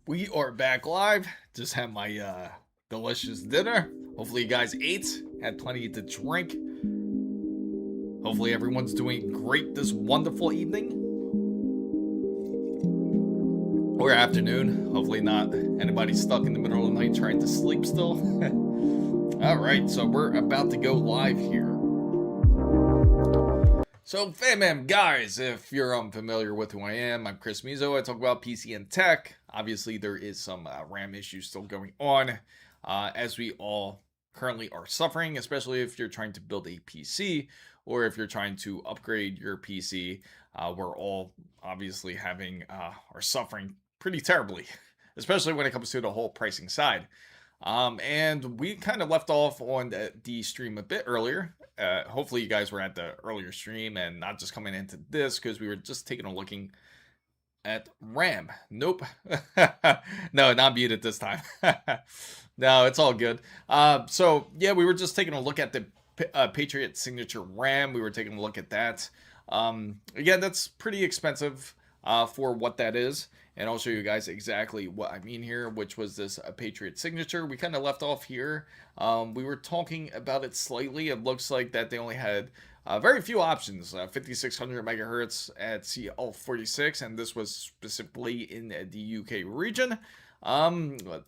We are back live. Just had my delicious dinner. Hopefully you guys ate, had plenty to drink. Hopefully everyone's doing great this wonderful evening or afternoon. Hopefully not anybody stuck in the middle of the night trying to sleep still. All right, so we're about to go live here. So, fam guys, if you're unfamiliar with who I am, I'm Chris Mizo. I talk about PC and tech. Obviously, there is some RAM issues still going on, as we all currently are suffering, especially if you're trying to build a PC or if you're trying to upgrade your PC. We're all obviously are suffering pretty terribly, especially when it comes to the whole pricing side. And we kind of left off on the stream a bit earlier. Hopefully you guys were at the earlier stream and not just coming into this because we were just taking a looking at RAM. Nope. No, not muted this time. No, it's all good. So yeah, we were just taking a look at the Patriot Signature RAM. We were taking a look at that. Again, that's pretty expensive for what that is. And I'll show you guys exactly what I mean here, which was this Patriot Signature. We kind of left off here. We were talking about it slightly. It looks like that they only had very few options, 5600 megahertz at CL46, and this was specifically in the UK region.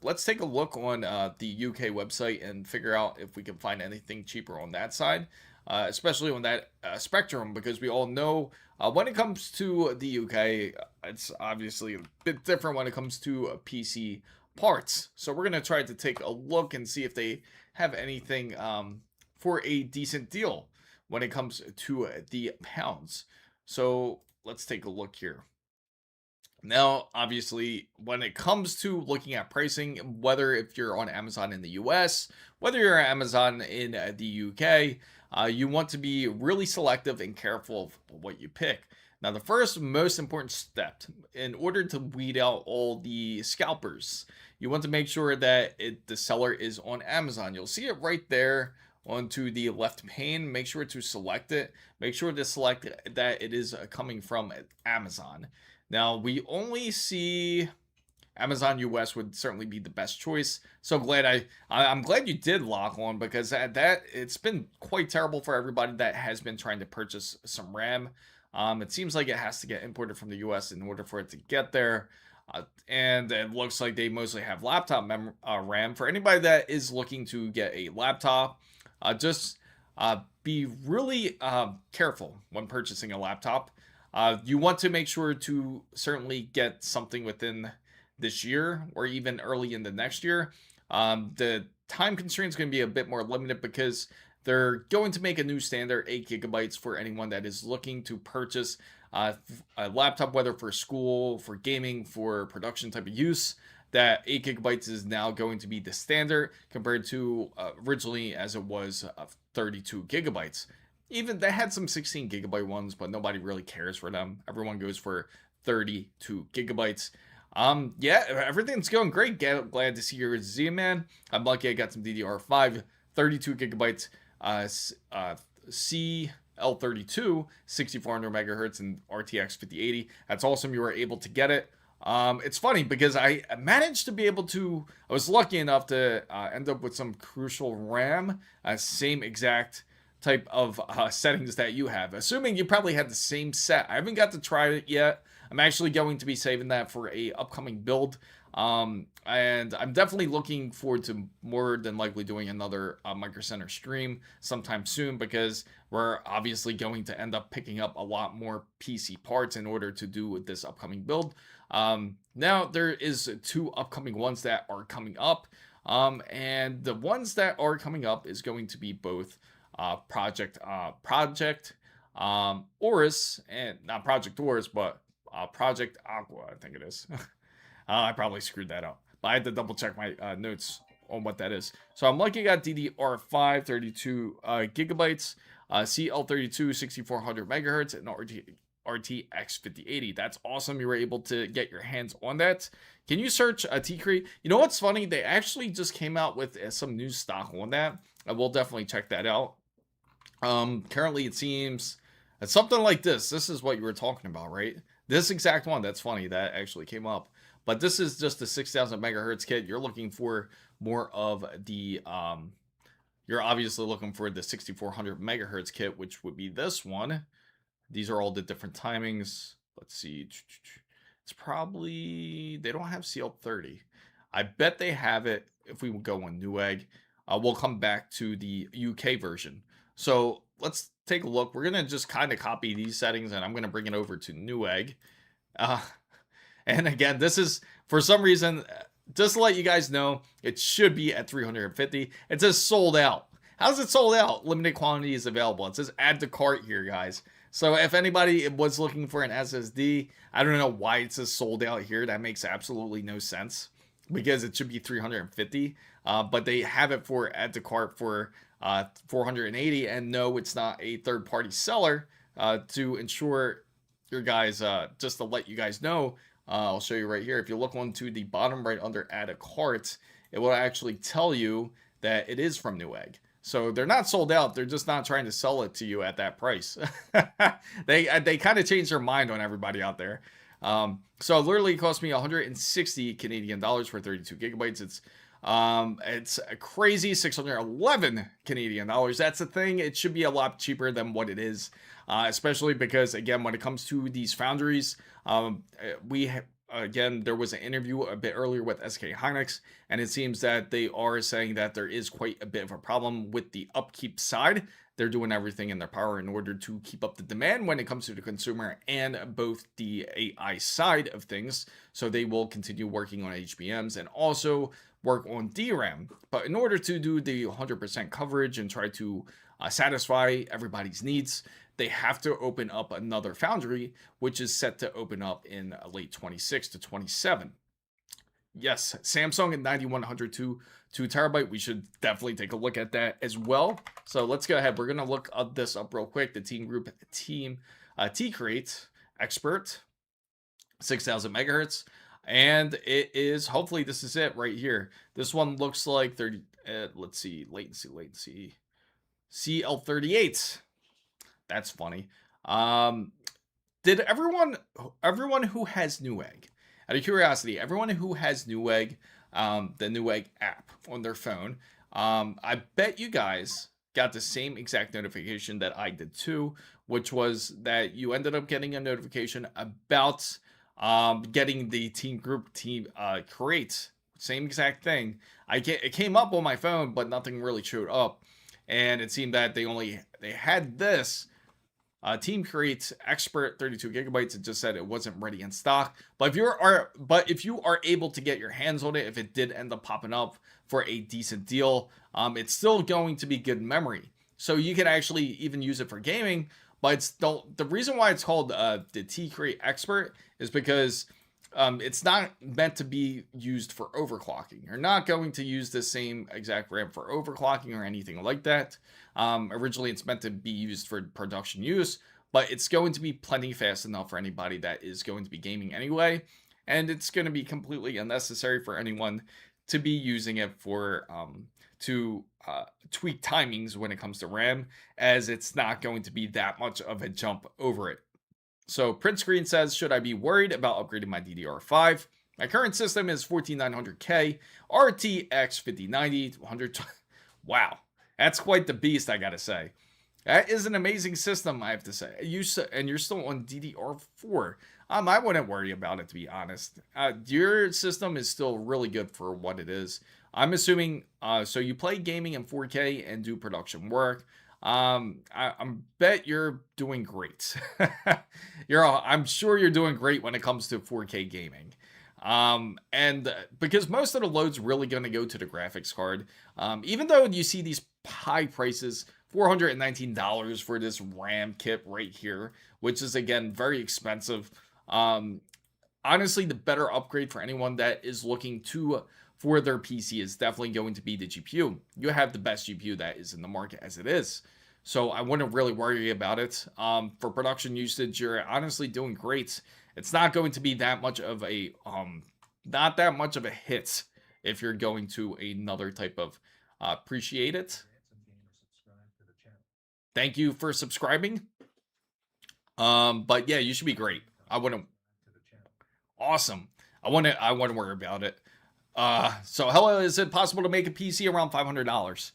Let's take a look on the UK website and figure out if we can find anything cheaper on that side. Especially on that spectrum, because we all know when it comes to the UK, it's obviously a bit different when it comes to PC parts. So we're going to try to take a look and see if they have anything for a decent deal when it comes to the pounds. So let's take a look here. Now, obviously, when it comes to looking at pricing, whether if you're on Amazon in the US, whether you're on Amazon in the UK, you want to be really selective and careful of what you pick. Now, the first most important step in order to weed out all the scalpers, you want to make sure that the seller is on Amazon. You'll see it right there onto the left pane. Make sure to select it. Make sure to select that it is coming from Amazon. Now, we only see Amazon US would certainly be the best choice. So glad I'm glad you did lock on, because that it's been quite terrible for everybody that has been trying to purchase some RAM. It seems like it has to get imported from the US in order for it to get there. And it looks like they mostly have laptop RAM. For anybody that is looking to get a laptop, just be really careful when purchasing a laptop. You want to make sure to certainly get something within this year or even early in the next year. The time constraint is going to be a bit more limited because they're going to make a new standard 8 gigabytes for anyone that is looking to purchase a laptop, whether for school, for gaming, for production type of use. That 8 gigabytes is now going to be the standard compared to originally as it was 32 gigabytes. Even they had some 16 gigabyte ones, but nobody really cares for them. Everyone goes for 32 gigabytes. Yeah, everything's going great. Glad to see your Z-Man. I'm lucky I got some DDR5, 32 gigabytes, CL32, 6400 megahertz, and RTX 5080. That's awesome. You were able to get it. It's funny because I managed to be able to. I was lucky enough to end up with some crucial RAM, same exact type of settings that you have, assuming you probably had the same set. I haven't got to try it yet. I'm actually going to be saving that for a upcoming build, and I'm definitely looking forward to more than likely doing another Micro Center stream sometime soon, because we're obviously going to end up picking up a lot more PC parts in order to do with this upcoming build. Now there is 2 upcoming ones that are coming up, and the ones that are coming up is going to be both Project Oris, and not Project Oris, but Project Aqua, I think it is. I probably screwed that up, but I had to double check my notes on what that is. So I'm lucky I got DDR5, 32 gigabytes, CL32, 6400 megahertz, and RTX 5080. That's awesome. You were able to get your hands on that. Can you search T-Crate? You know what's funny? They actually just came out with some new stock on that. I will definitely check that out. Currently it seems it's something like this. This is what you were talking about, right? This exact one. That's funny. That actually came up. But this is just a 6000 megahertz kit. You're looking for more of the you're obviously looking for the 6400 megahertz kit, which would be this one. These are all the different timings. Let's see. It's probably, they don't have CL30. I bet they have it if we would go on Newegg. We'll come back to the UK version. So let's take a look. We're going to just kind of copy these settings and I'm going to bring it over to Newegg. Uh, and again, this is, for some reason, just to let you guys know, it should be at 350. It says sold out. How's it sold out? Limited quantity is available. It says add to cart here, guys. So if anybody was looking for an SSD, I don't know why it says sold out here. That makes absolutely no sense because it should be 350. But they have it for add to cart for 480. And no, it's not a third-party seller to ensure your guys, just to let you guys know. I'll show you right here. If you look onto the bottom right under add a cart, it will actually tell you that it is from Newegg. So they're not sold out. They're just not trying to sell it to you at that price. They kind of changed their mind on everybody out there. So it literally cost me 160 Canadian dollars for 32 gigabytes. It's a crazy 611 Canadian dollars. That's the thing. It should be a lot cheaper than what it is, especially because, again, when it comes to these foundries, again, there was an interview a bit earlier with SK Hynix, and it seems that they are saying that there is quite a bit of a problem with the upkeep side. They're doing everything in their power in order to keep up the demand when it comes to the consumer and both the AI side of things. So they will continue working on HBMs and also work on DRAM. But in order to do the 100% coverage and try to satisfy everybody's needs, they have to open up another foundry, which is set to open up in late 26 to 27. Yes, Samsung at 9100 to 2 terabyte. We should definitely take a look at that as well. So let's go ahead. We're going to look up this up real quick. The Team Group T-Crate Expert, 6000 megahertz. And it is, hopefully this is it right here. This one looks like 30, let's see, latency. CL38. That's funny. Did everyone who has Newegg, out of curiosity, everyone who has Newegg, the Newegg app on their phone, I bet you guys got the same exact notification that I did too, which was that you ended up getting a notification about getting the Team Group Create. Same exact thing. It came up on my phone, but nothing really showed up. And it seemed that they had this Team Create Expert 32 gigabytes. It just said it wasn't ready in stock. But if you are able to get your hands on it, if it did end up popping up for a decent deal, it's still going to be good memory. So you can actually even use it for gaming. But the reason why it's called the T Create Expert is because it's not meant to be used for overclocking. You're not going to use the same exact RAM for overclocking or anything like that. Originally, it's meant to be used for production use, but it's going to be plenty fast enough for anybody that is going to be gaming anyway. And it's going to be completely unnecessary for anyone to be using it for to tweak timings when it comes to RAM, as it's not going to be that much of a jump over it. So print screen says, should I be worried about upgrading my DDR5? My current system is 14900K, RTX 5090, 100. Wow, that's quite the beast, I gotta say. That is an amazing system, I have to say. And you're still on DDR4. I wouldn't worry about it, to be honest. Your system is still really good for what it is. I'm assuming, so you play gaming in 4K and do production work. I bet you're doing great. I'm sure you're doing great when it comes to 4K gaming. And because most of the load's really going to go to the graphics card, even though you see these high prices, $419 for this RAM kit right here, which is again very expensive. Honestly, the better upgrade for anyone that is looking for their PC is definitely going to be the GPU. You have the best GPU that is in the market as it is. So I wouldn't really worry about it. For production usage, you're honestly doing great. It's not going to be that much of a not that much of a hit if you're going to another type of appreciate it. Thank you for subscribing. But yeah, you should be great. I wouldn't. Awesome. I want to worry about it. So hello, is it possible to make a PC around $500?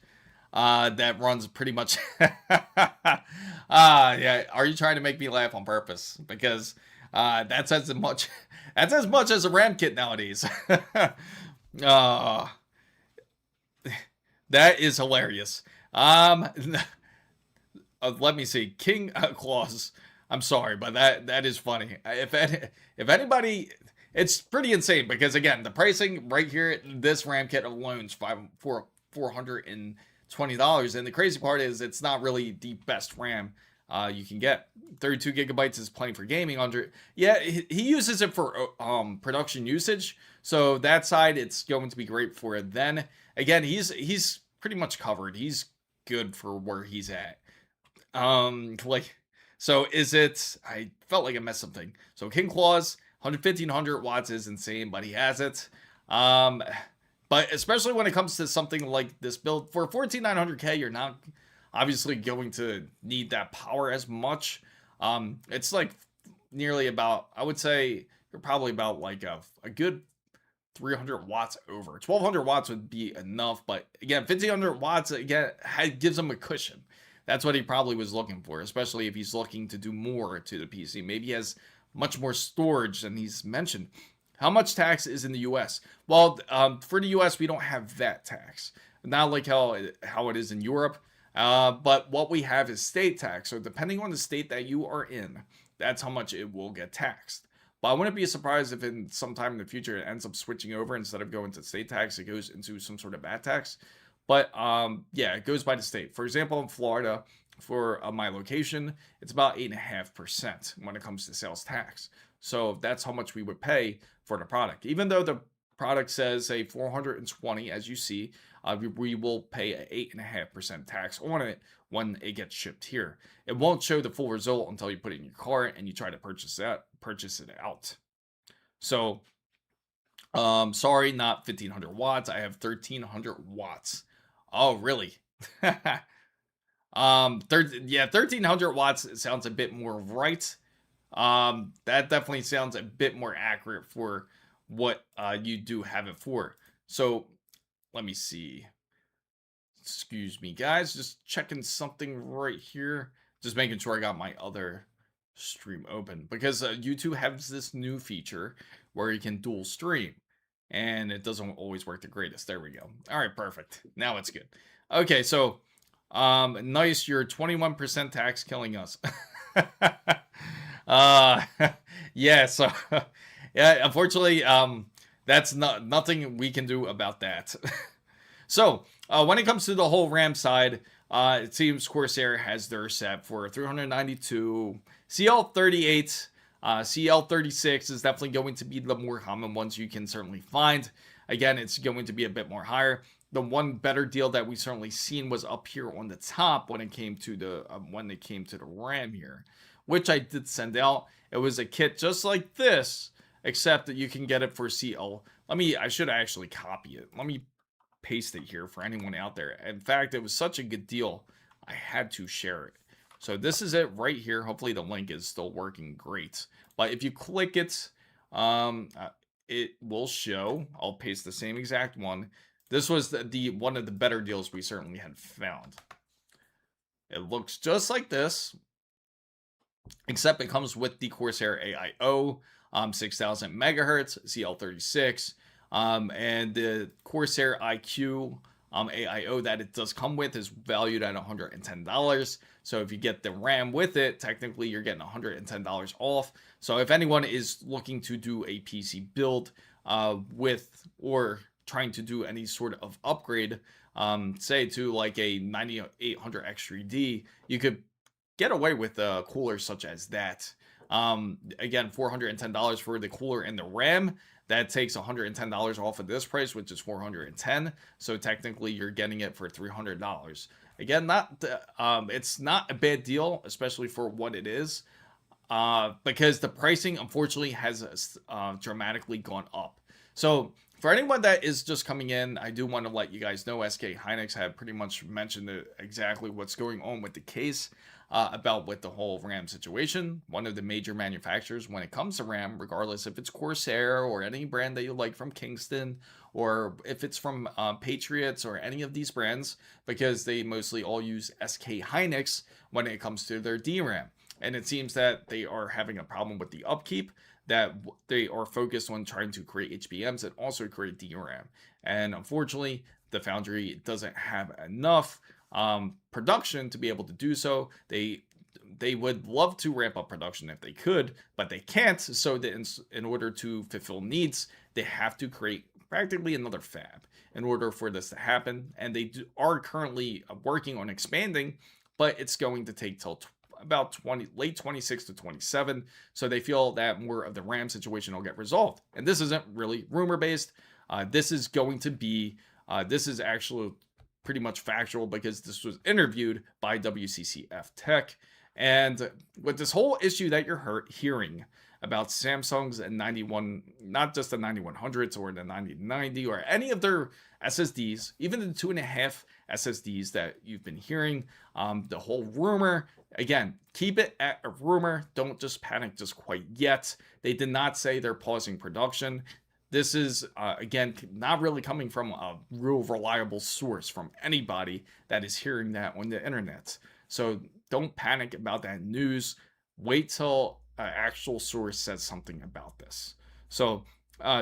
That runs pretty much. Yeah. Are you trying to make me laugh on purpose? Because that's as much. That's as much as a RAM kit nowadays. uh, that is hilarious. Let me see. King Claus. I'm sorry, but that is funny. If anybody, it's pretty insane because again, the pricing right here, this RAM kit alone is $420, and the crazy part is it's not really the best RAM you can get. 32 gigabytes is plenty for gaming. Yeah, he uses it for production usage, so that side it's going to be great for it. Then again, he's pretty much covered. He's good for where he's at. Like, so is it? I felt like I messed something. So King Claus, 11500 watts is insane, but he has it. But especially when it comes to something like this build for 14900K, you're not obviously going to need that power as much. It's like nearly about, I would say you're probably about like a good 300 watts over. 1200 watts would be enough, but again, 1500 watts again gives him a cushion. That's what he probably was looking for, especially if he's looking to do more to the PC. Maybe he has much more storage than he's mentioned. How much tax is in the US? Well, for the US, we don't have that tax. Not like how it is in Europe. But what we have is state tax. So depending on the state that you are in, that's how much it will get taxed. But I wouldn't be surprised if in some time in the future it ends up switching over. Instead of going to state tax, it goes into some sort of VAT tax. But yeah, it goes by the state. For example, in Florida, for my location, it's about 8.5% when it comes to sales tax. So that's how much we would pay for the product. Even though the product says say 420, as you see, we will pay an 8.5% tax on it when it gets shipped here. It won't show the full result until you put it in your cart and you try to purchase it out. So sorry, not 1500 watts. I have 1300 watts. Oh, really? Yeah, 1300 watts sounds a bit more right. That definitely sounds a bit more accurate for what you do have it for. So let me see. Excuse me, guys. Just checking something right here. Just making sure I got my other stream open because YouTube has this new feature where you can dual stream. And it doesn't always work the greatest. There we go. All right, perfect. Now it's good. Okay, so nice. You're 21% tax killing us. Yeah. So yeah, unfortunately, that's nothing we can do about that. So when it comes to the whole RAM side, it seems Corsair has their set for 392 CL38. CL36 is definitely going to be the more common ones you can certainly find. Again, it's going to be a bit more higher. The one better deal that we certainly seen was up here on the top when it came to the RAM here, which I did send out. It was a kit just like this, except that you can get it for CL. I should actually copy it. Let me paste it here for anyone out there. In fact, it was such a good deal, I had to share it. So this is it right here. Hopefully the link is still working great. But if you click it, it will show. I'll paste the same exact one. This was the one of the better deals we certainly had found. It looks just like this, except it comes with the Corsair AIO, 6000 megahertz, CL36, and the Corsair IQ AIO that it does come with is valued at $110. So if you get the RAM with it, technically you're getting $110 off. So if anyone is looking to do a PC build with or trying to do any sort of upgrade, say to like a 9800 X3D, you could get away with a cooler such as that. Again, $410 for the cooler and the RAM. That takes $110 off of this price, which is $410. So technically, you're getting it for $300. Again, it's not a bad deal, especially for what it is, because the pricing, unfortunately, has dramatically gone up. So for anyone that is just coming in, I do want to let you guys know SK Hynix have pretty much mentioned exactly what's going on with the case. about with the whole RAM situation. One of the major manufacturers when it comes to RAM, regardless if it's Corsair or any brand that you like from Kingston, or if it's from Patriots or any of these brands, because they mostly all use SK Hynix when it comes to their DRAM. And it seems that they are having a problem with the upkeep, that they are focused on trying to create HBMs and also create DRAM. And unfortunately, the foundry doesn't have enough production to be able to do so. They would love to ramp up production if they could, but they can't. So that in order to fulfill needs, they have to create practically another fab in order for this to happen. And they are currently working on expanding, but it's going to take till about late 26 to 27. So they feel that more of the RAM situation will get resolved. And this isn't really rumor based. This is going to be, this is actually pretty much factual because this was interviewed by WCCF Tech. And with this whole issue that you're hearing about Samsung's 91, not just the 9100s or the 9090 or any of their SSDs, even the 2.5 SSDs that you've been hearing, the whole rumor, again, keep it at a rumor. Don't just panic just quite yet. They did not say they're pausing production. This is, again, not really coming from a real reliable source from anybody that is hearing that on the internet. So don't panic about that news. Wait till an actual source says something about this. So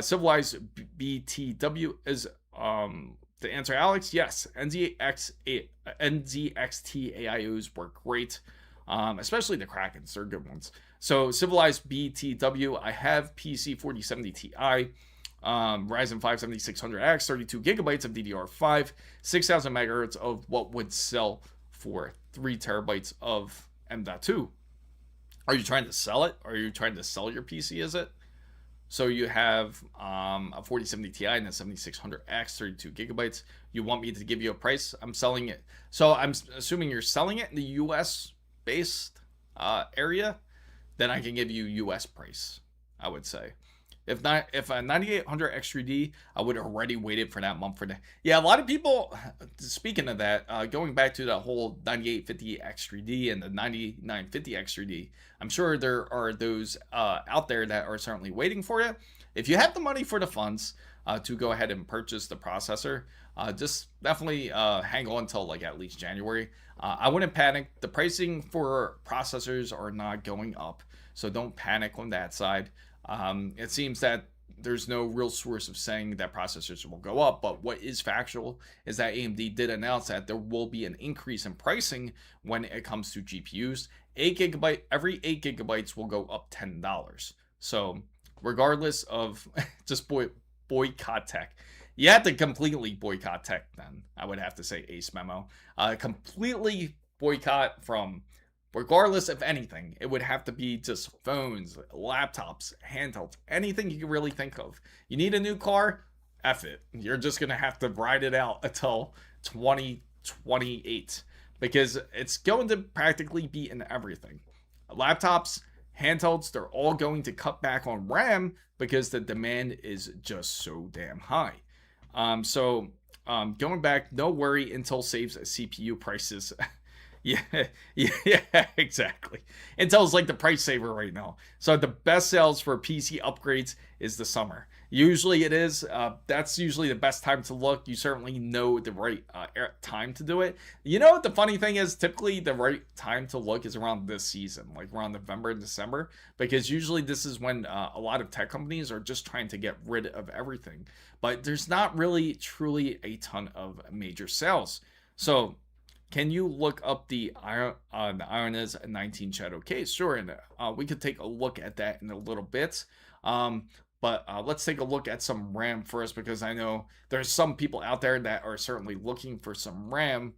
Civilized BTW is the answer, Alex. Yes, NZXT AIOs work great, especially the Krakens. They're good ones. So Civilized BTW, I have PC 4070 Ti, Ryzen 5 7600X, 32 gigabytes of DDR5, 6000 megahertz of what would sell for 3 terabytes of M.2. Are you trying to sell it? Or are you trying to sell your PC, is it? So you have a 4070 Ti and a 7600X, 32 gigabytes. You want me to give you a price? I'm selling it. So I'm assuming you're selling it in the US based area. Then I can give you US price, I would say. If not, if a 9800 X3D, I would have already waited for that month for that. Yeah, a lot of people, speaking of that, going back to the whole 9850 X3D and the 9950 X3D, I'm sure there are those out there that are certainly waiting for you. If you have the money for the funds to go ahead and purchase the processor, just definitely hang on until like at least January. I wouldn't panic. The pricing for processors are not going up, so don't panic on that side. It seems that there's no real source of saying that processors will go up, but what is factual is that AMD did announce that there will be an increase in pricing when it comes to GPUs. Every 8 gigabytes will go up $10. So regardless of just boycott tech, you have to completely boycott tech. Then I would have to say Ace Memo, completely boycott from. Regardless of anything, it would have to be just phones, laptops, handhelds, anything you can really think of. You need a new car? F it. You're just going to have to ride it out until 2028 because it's going to practically be in everything. Laptops, handhelds, they're all going to cut back on RAM because the demand is just so damn high. Going back, no worry, Intel saves CPU prices. Yeah, exactly. Intel's like the price saver right now. So the best sales for PC upgrades is the summer. Usually it is. That's usually the best time to look. You certainly know the right time to do it. You know what the funny thing is? Typically the right time to look is around this season, like around November and December, because usually this is when a lot of tech companies are just trying to get rid of everything. But there's not really truly a ton of major sales. So can you look up the Ionis 19 Shadow case? Sure, and we could take a look at that in a little bit. But let's take a look at some RAM first, because I know there's some people out there that are certainly looking for some RAM.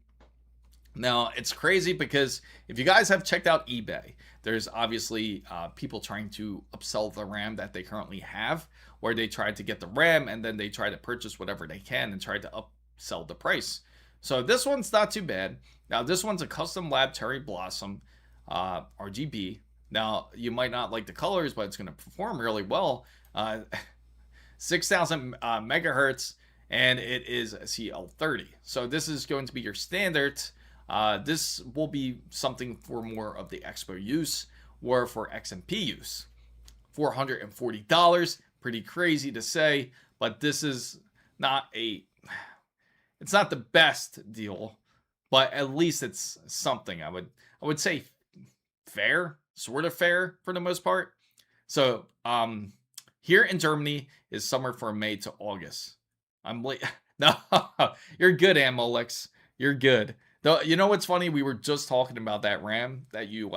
Now, it's crazy because if you guys have checked out eBay, there's obviously people trying to upsell the RAM that they currently have, where they try to get the RAM and then they try to purchase whatever they can and try to upsell the price. So this one's not too bad. Now this one's a custom lab Cherry Blossom RGB. Now you might not like the colors, but it's going to perform really well. 6,000 megahertz, and it is CL30. So this is going to be your standard This will be something for more of the expo use or for XMP use. $440, pretty crazy to say, but this is not it's not the best deal, but at least it's something. I would say fair, sort of fair for the most part. So, here in Germany is summer from May to August. I'm late. No, you're good, Amolix. You're good. Though, you know what's funny? We were just talking about that RAM that you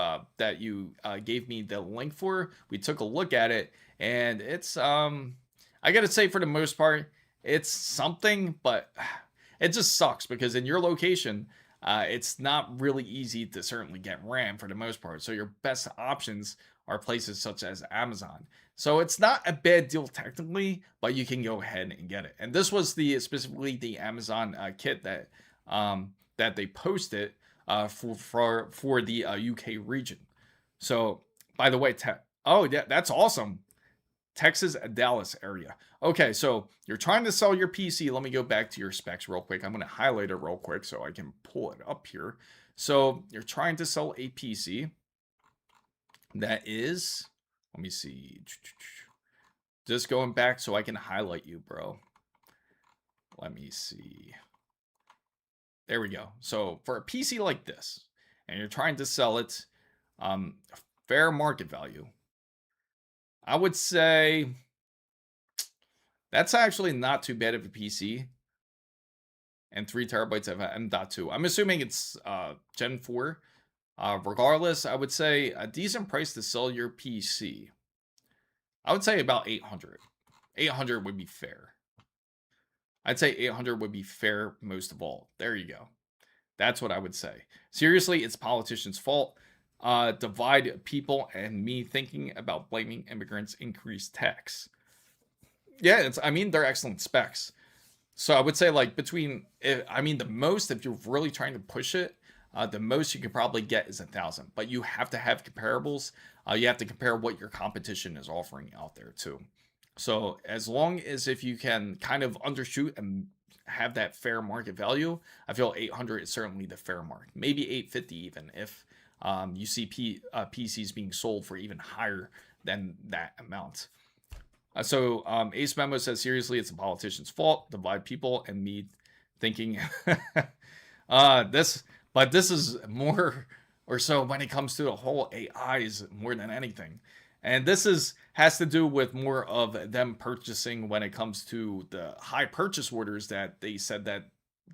gave me the link for. We took a look at it, and it's I gotta say for the most part, it's something, but it just sucks because in your location, it's not really easy to certainly get RAM for the most part. So your best options are places such as Amazon. So it's not a bad deal technically, but you can go ahead and get it. And this was specifically the Amazon kit that they posted for the UK region. So by the way, oh yeah, that's awesome. Texas, Dallas area. Okay, so you're trying to sell your PC. Let me go back to your specs real quick. I'm going to highlight it real quick so I can pull it up here. So you're trying to sell a PC that is, let me see, just going back so I can highlight you, bro. Let me see. There we go. So for a PC like this, and you're trying to sell it fair market value, I would say that's actually not too bad of a PC. And 3 terabytes of M.2. I'm assuming it's Gen 4. Regardless, I would say a decent price to sell your PC. I would say about 800. 800 would be fair. I'd say 800 would be fair most of all. There you go. That's what I would say. Seriously, it's politicians' fault. Divide people and me thinking about blaming immigrants increased tax. Yeah, I mean, they're excellent specs. So I would say like the most, if you're really trying to push it, the most you could probably get is 1,000. But you have to have comparables. You have to compare what your competition is offering out there too. So as long as if you can kind of undershoot and have that fair market value, I feel 800 is certainly the fair mark. Maybe 850 even if you see PCs being sold for even higher than that amount. So Ace Memo says, seriously, it's a politician's fault. Divide people and me thinking this is more or so when it comes to the whole AIs more than anything. And this has to do with more of them purchasing when it comes to the high purchase orders that they said that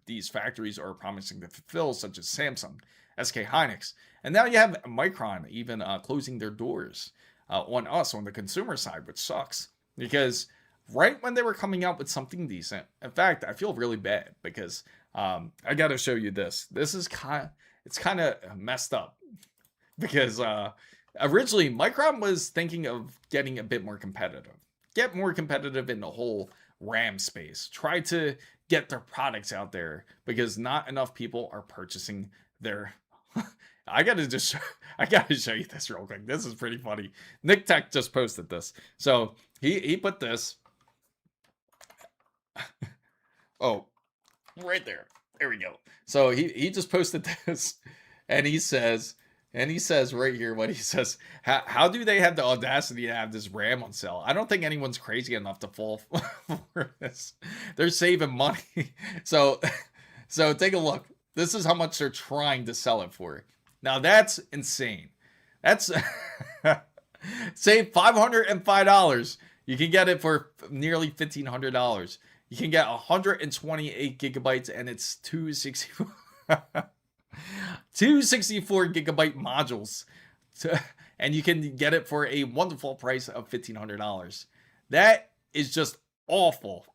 these factories are promising to fulfill, such as Samsung, SK Hynix. And now you have Micron even closing their doors on us on the consumer side, which sucks. Because right when they were coming out with something decent, in fact, I feel really bad because I got to show you this. This is kind of messed up because originally Micron was thinking of getting a bit more competitive, get more competitive in the whole RAM space, try to get their products out there because not enough people are purchasing their. I gotta show you this real quick. This is pretty funny. Nick Tech just posted this. So he put this. Oh, right there. There we go. So he just posted this, and he says right here what he says. How do they have the audacity to have this RAM on sale? I don't think anyone's crazy enough to fall for this. They're saving money. So take a look. This is how much they're trying to sell it for. Now that's insane. That's save $505. You can get it for nearly $1,500. You can get 128 gigabytes and it's 264 gigabyte modules. And you can get it for a wonderful price of $1,500. That is just awful.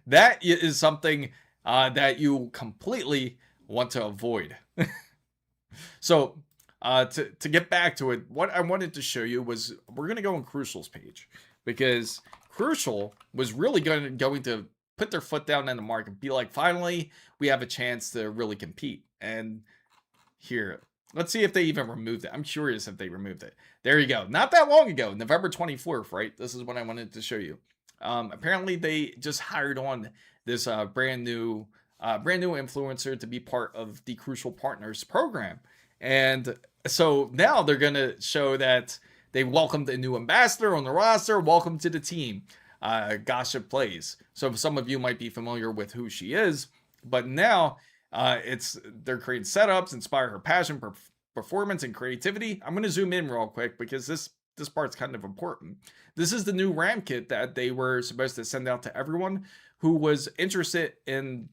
That is something that you completely want to avoid. So to get back to it, what I wanted to show you was we're going to go on Crucial's page because Crucial was really going to put their foot down in the market, be like, finally, we have a chance to really compete. And here, let's see if they even removed it. I'm curious if they removed it. There you go. Not that long ago, November 24th, right? This is what I wanted to show you. Apparently, they just hired on this brand new brand new influencer to be part of the Crucial Partners program. And so now they're going to show that they welcomed a new ambassador on the roster. Welcome to the team. Gossip Plays. So some of you might be familiar with who she is, but now they're creating setups, inspire her passion, performance, and creativity. I'm going to zoom in real quick because this part's kind of important. This is the new RAM kit that they were supposed to send out to everyone who was interested in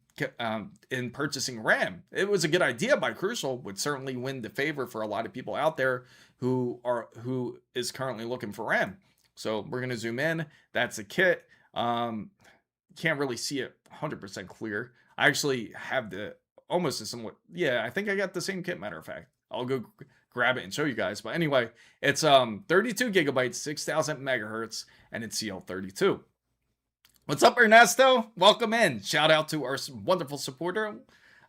purchasing RAM. It was a good idea by Crucial, would certainly win the favor for a lot of people out there who is currently looking for RAM. So we're going to zoom in. That's a kit. Can't really see it 100% clear. I actually have almost a somewhat, yeah, I think I got the same kit, matter of fact. I'll go grab it and show you guys. But anyway, it's 32 gigabytes, 6,000 megahertz, and it's CL32. What's up, Ernesto? Welcome in. Shout out to our wonderful supporter,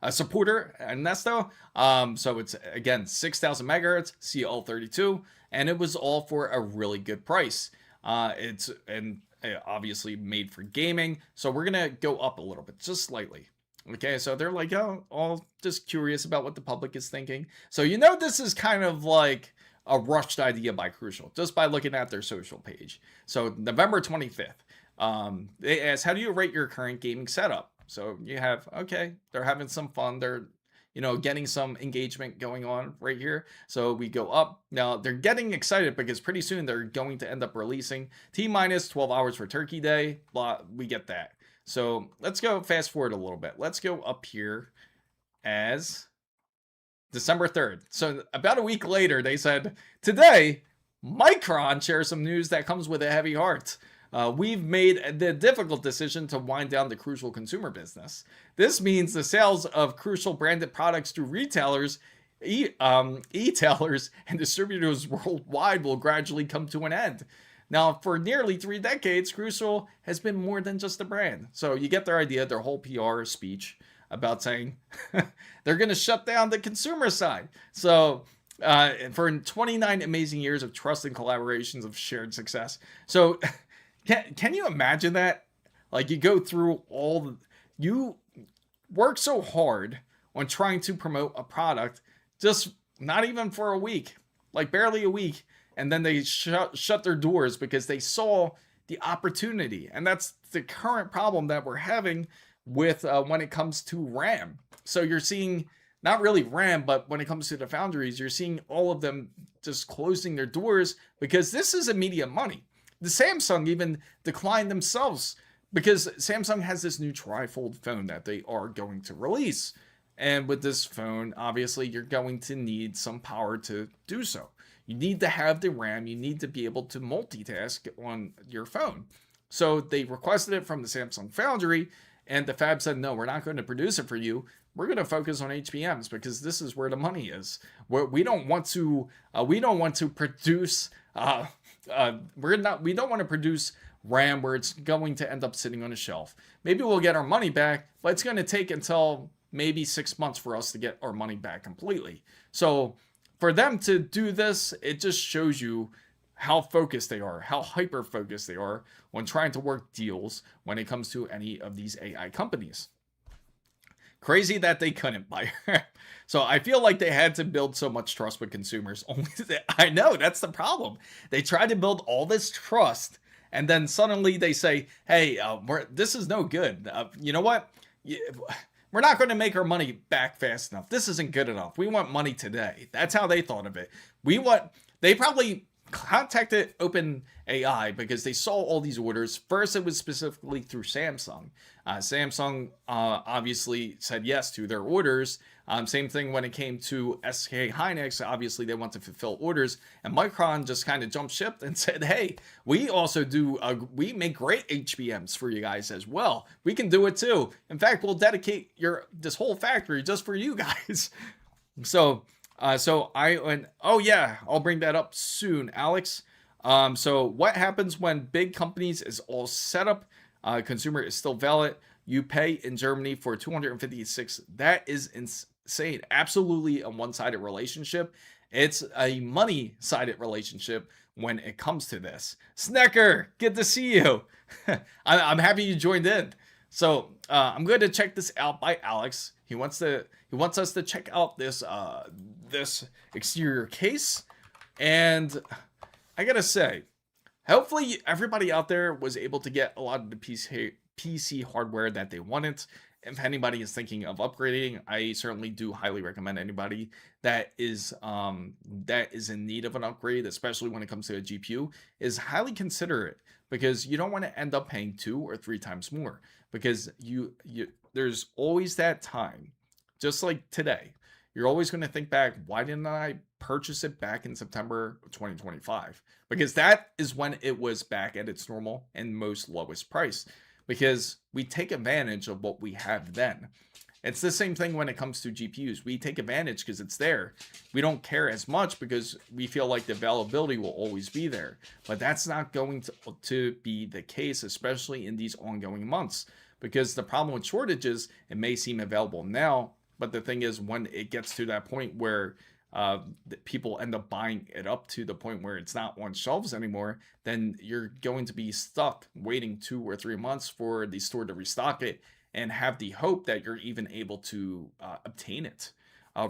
Ernesto. So it's, again, 6,000 megahertz, CL32, and it was all for a really good price. It's obviously made for gaming, so we're gonna go up a little bit, just slightly. Okay, so they're like, oh, all just curious about what the public is thinking. So this is kind of like a rushed idea by Crucial, just by looking at their social page. So November 25th, they asked, how do you rate your current gaming setup? So you have, okay, they're having some fun. They're, getting some engagement going on right here. So we go up. Now they're getting excited because pretty soon they're going to end up releasing T-minus 12 hours for Turkey Day. Blah, we get that. So let's go fast forward a little bit. Let's go up here as December 3rd. So about a week later, they said, today, Micron shares some news that comes with a heavy heart. We've made the difficult decision to wind down the Crucial consumer business. This means the sales of Crucial branded products to retailers, e-tailers, and distributors worldwide will gradually come to an end. Now, for nearly 3 decades, Crucial has been more than just a brand. So you get their idea, their whole PR speech about saying they're going to shut down the consumer side. So for 29 amazing years of trust and collaborations of shared success. So can you imagine that? Like, you go through you work so hard on trying to promote a product, just not even for a week, like barely a week. And then they shut their doors because they saw the opportunity. And that's the current problem that we're having with when it comes to RAM. So you're seeing, not really RAM, but when it comes to the foundries, you're seeing all of them just closing their doors because this is immediate money. The Samsung even declined themselves because Samsung has this new trifold phone that they are going to release. And with this phone, obviously, you're going to need some power to do so. You need to have the RAM. You need to be able to multitask on your phone. So they requested it from the Samsung foundry, and the fab said, no, we're not going to produce it for you. We're going to focus on HBMs because this is where the money is. We don't want to produce. We don't want to produce RAM where it's going to end up sitting on a shelf. Maybe we'll get our money back, but it's going to take until maybe 6 months for us to get our money back completely. So for them to do this, it just shows you how focused they are, how hyper-focused they are when trying to work deals when it comes to any of these AI companies. Crazy that they couldn't buy her. So I feel like they had to build so much trust with consumers. I know, that's the problem. They tried to build all this trust, and then suddenly they say, hey, this is no good. You know what? We're not going to make our money back fast enough. This isn't good enough. We want money today. That's how they thought of it. They probably contacted OpenAI because they saw all these orders. First, it was specifically through Samsung. Samsung obviously said yes to their orders. Same thing when it came to SK Hynix. Obviously, they want to fulfill orders. And Micron just kind of jumped ship and said, hey, we also we make great HBMs for you guys as well. We can do it too. In fact, we'll dedicate this whole factory just for you guys. So oh yeah, I'll bring that up soon, Alex. So what happens when big companies is all set up, consumer is still valid, you pay in Germany for 256. That is insane. Absolutely a one-sided relationship. It's a money-sided relationship when it comes to this. Snecker, good to see you. I'm happy you joined in. I'm going to check this out by Alex. He wants us to check out this exterior case, and I gotta say, hopefully everybody out there was able to get a lot of the PC hardware that they wanted. If anybody is thinking of upgrading, I certainly do highly recommend anybody that is in need of an upgrade, especially when it comes to a GPU, is highly consider it, because you don't want to end up paying 2 or 3 times more, because you there's always that time, just like today. You're always going to think back, why didn't I purchase it back in September of 2025? Because that is when it was back at its normal and most lowest price, because we take advantage of what we have then. It's the same thing when it comes to GPUs. We take advantage because it's there. We don't care as much because we feel like the availability will always be there. But that's not going to be the case, especially in these ongoing months. Because the problem with shortages, it may seem available now, but the thing is, when it gets to that point where people end up buying it up to the point where it's not on shelves anymore, then you're going to be stuck waiting 2 or 3 months for the store to restock it and have the hope that you're even able to obtain it,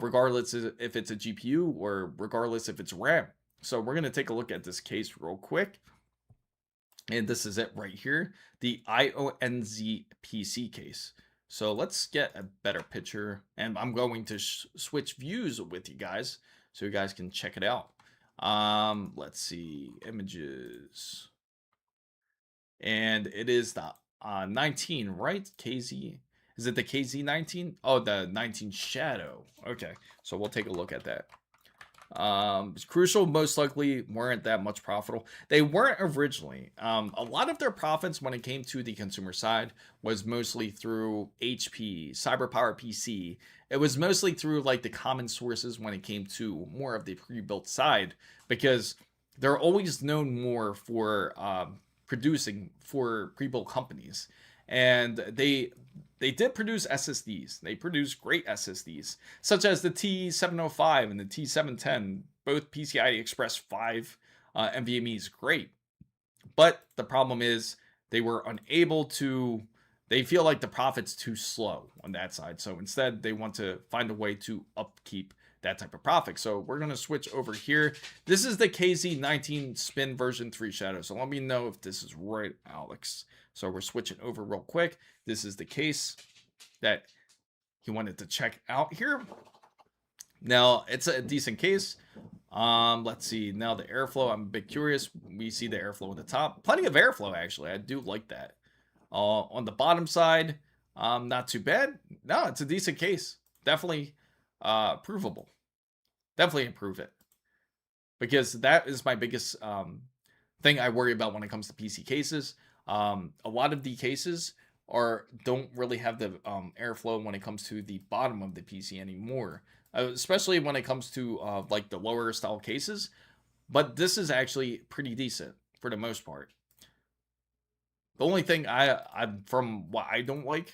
regardless if it's a GPU or regardless if it's RAM. So we're going to take a look at this case real quick. And this is it right here, the IONZ PC case. So let's get a better picture, and I'm going to switch views with you guys so you guys can check it out. Let's see, images, and it is the 19, right? KZ, is it the KZ19? Oh, the 19 Shadow. Okay, so we'll take a look at that. It's crucial, most likely weren't that much profitable. They weren't originally. A lot of their profits when it came to the consumer side was mostly through HP, CyberPower PC. It was mostly through like the common sources when it came to more of the pre-built side, because they're always known more for producing for pre-built companies. And they did produce SSDs. They produced great SSDs, such as the T705 and the T710, both PCIe Express 5 NVMe's great. But the problem is they were unable to, they feel like the profit's too slow on that side. So instead, they want to find a way to upkeep that type of profit. So we're going to switch over here. This is the KZ19 Spin version 3 Shadow. So let me know if this is right, Alex. So we're switching over real quick. This is the case that he wanted to check out here. Now, it's a decent case. Let's see. Now the airflow, I'm a bit curious. We see the airflow at the top. Plenty of airflow, actually. I do like that. On the bottom side, not too bad. No, it's a decent case. Definitely provable. Definitely improve it. Because that is my biggest thing I worry about when it comes to PC cases. A lot of the cases don't really have the airflow when it comes to the bottom of the PC anymore, especially when it comes to like the lower style cases. But this is actually pretty decent for the most part. The only thing from what I don't like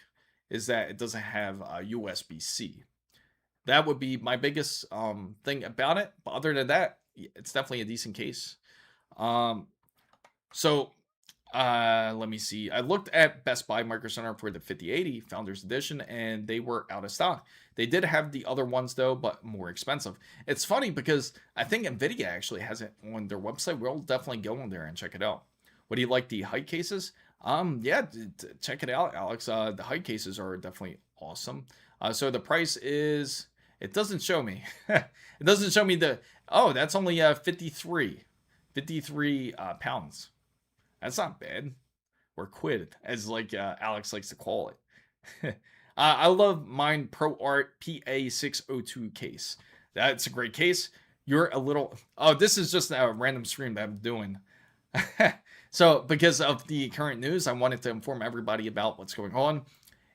is that it doesn't have USB-C. That would be my biggest thing about it. But other than that, it's definitely a decent case. Let me see. I looked at Best Buy Micro Center for the 5080 Founders Edition, and they were out of stock. They did have the other ones, though, but more expensive. It's funny because I think NVIDIA actually has it on their website. We'll definitely go on there and check it out. What do you like, the height cases? Yeah, check it out, Alex. The height cases are definitely awesome. So the price is, it doesn't show me. It doesn't show me that's only 53 pounds. That's not bad. Or quid, as like Alex likes to call it. I love mine ProArt PA602 case. That's a great case. You're a little... Oh, this is just a random stream that I'm doing. So, because of the current news, I wanted to inform everybody about what's going on.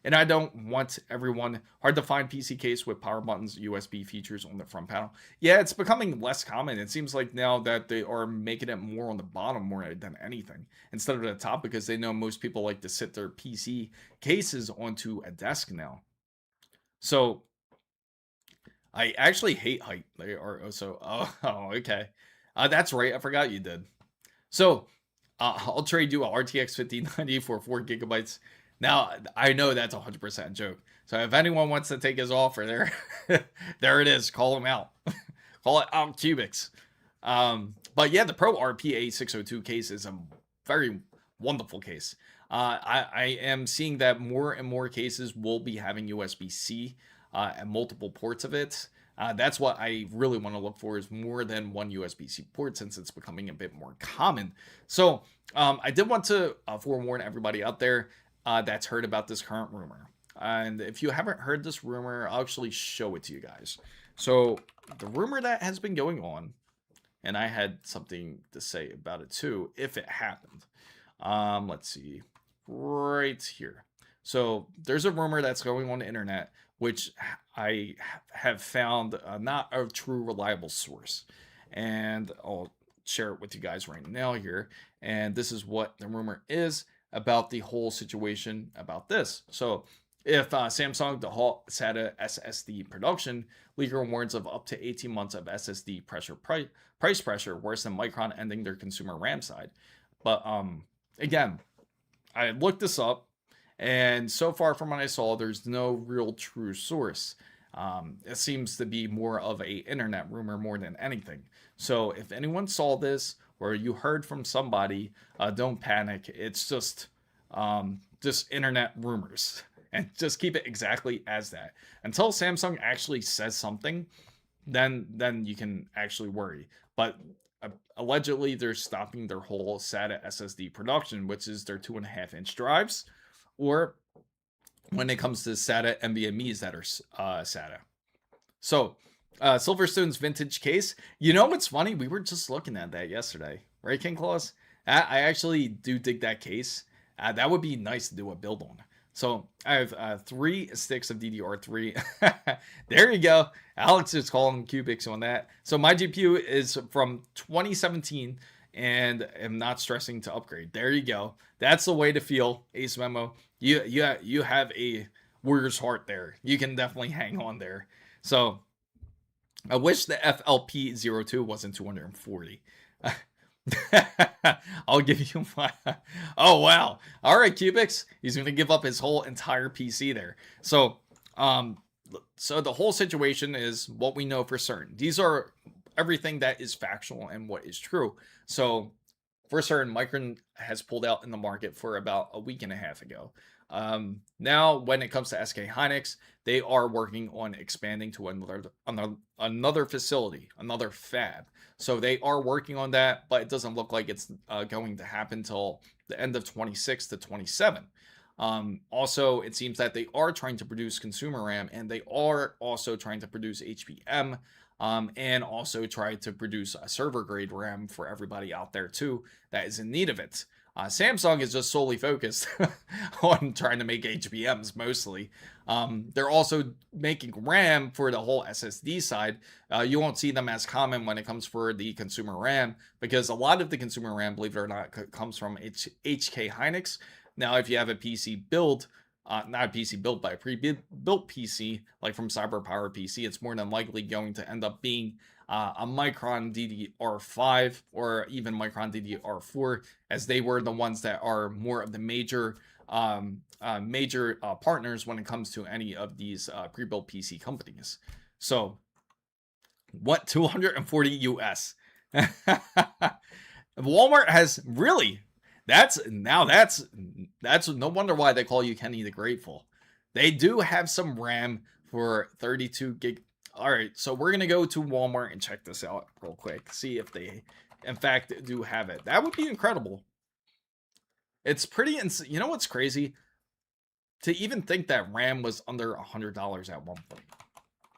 And I don't want everyone... Hard to find PC case with power buttons, USB features on the front panel. Yeah, it's becoming less common. It seems like now that they are making it more on the bottom more than anything, instead of the top, because they know most people like to sit their PC cases onto a desk now. So, I actually hate height. They are also... Oh, okay. That's right. I forgot you did. So, I'll trade you a RTX 5090 for 4 gigabytes. Now, I know that's 100% a joke. So if anyone wants to take his offer there, there it is. Call him out. Call it out cubics. But yeah, the Pro RPA 602 case is a very wonderful case. I am seeing that more and more cases will be having USB-C and multiple ports of it. That's what I really want to look for, is more than one USB-C port, since it's becoming a bit more common. So I did want to forewarn everybody out there that's heard about this current rumor. And if you haven't heard this rumor, I'll actually show it to you guys. So the rumor that has been going on, and I had something to say about it too, if it happened. Let's see, right here. So there's a rumor that's going on the internet, which I have found not a true reliable source. And I'll share it with you guys right now here. And this is what the rumor is about the whole situation about this. So if Samsung to halt SATA SSD production, leaker warns of up to 18 months of SSD price pressure, worse than Micron ending their consumer RAM side. But again, I looked this up, and so far from what I saw, there's no real true source. It seems to be more of a internet rumor more than anything. So if anyone saw this or you heard from somebody, don't panic. It's just internet rumors, and just keep it exactly as that until Samsung actually says something. Then you can actually worry. But allegedly, they're stopping their whole SATA SSD production, which is their 2.5-inch drives, or when it comes to SATA NVMe's that are SATA. So, Silverstone's vintage case. You know what's funny? We were just looking at that yesterday, right, King Claus? I actually do dig that case. That would be nice to do a build on. So I have 3 sticks of DDR3. There you go. Alex is calling cubics on that. So my GPU is from 2017 and am not stressing to upgrade. There you go. That's the way to feel, Ace Memo. You have a warrior's heart there. You can definitely hang on there. So I wish the FLP02 wasn't 240. I'll give you my. Oh wow! All right, Cubics. He's gonna give up his whole entire PC there. So the whole situation is what we know for certain. These are everything that is factual and what is true. So for certain, Micron has pulled out in the market for about a week and a half ago. Now, when it comes to SK Hynix, they are working on expanding to another facility, another fab. So they are working on that, but it doesn't look like it's going to happen till the end of 26 to 27. Also, it seems that they are trying to produce consumer RAM, and they are also trying to produce HBM, and also try to produce a server grade RAM for everybody out there too that is in need of it. Samsung is just solely focused on trying to make HBMs mostly. They're also making RAM for the whole SSD side. You won't see them as common when it comes for the consumer RAM, because a lot of the consumer RAM, believe it or not, comes from HK Hynix. Now, if you have a PC build, not a PC built by a pre-built PC, like from CyberPower PC, it's more than likely going to end up being a Micron DDR5 or even Micron DDR4, as they were the ones that are more of the major partners when it comes to any of these pre-built PC companies. So, what 240 US? Walmart has really. That's no wonder why they call you Kenny the Grateful. They do have some RAM for 32 gig. All right, so we're going to go to Walmart and check this out real quick. See if they, in fact, do have it. That would be incredible. It's pretty you know what's crazy? To even think that RAM was under $100 at one point.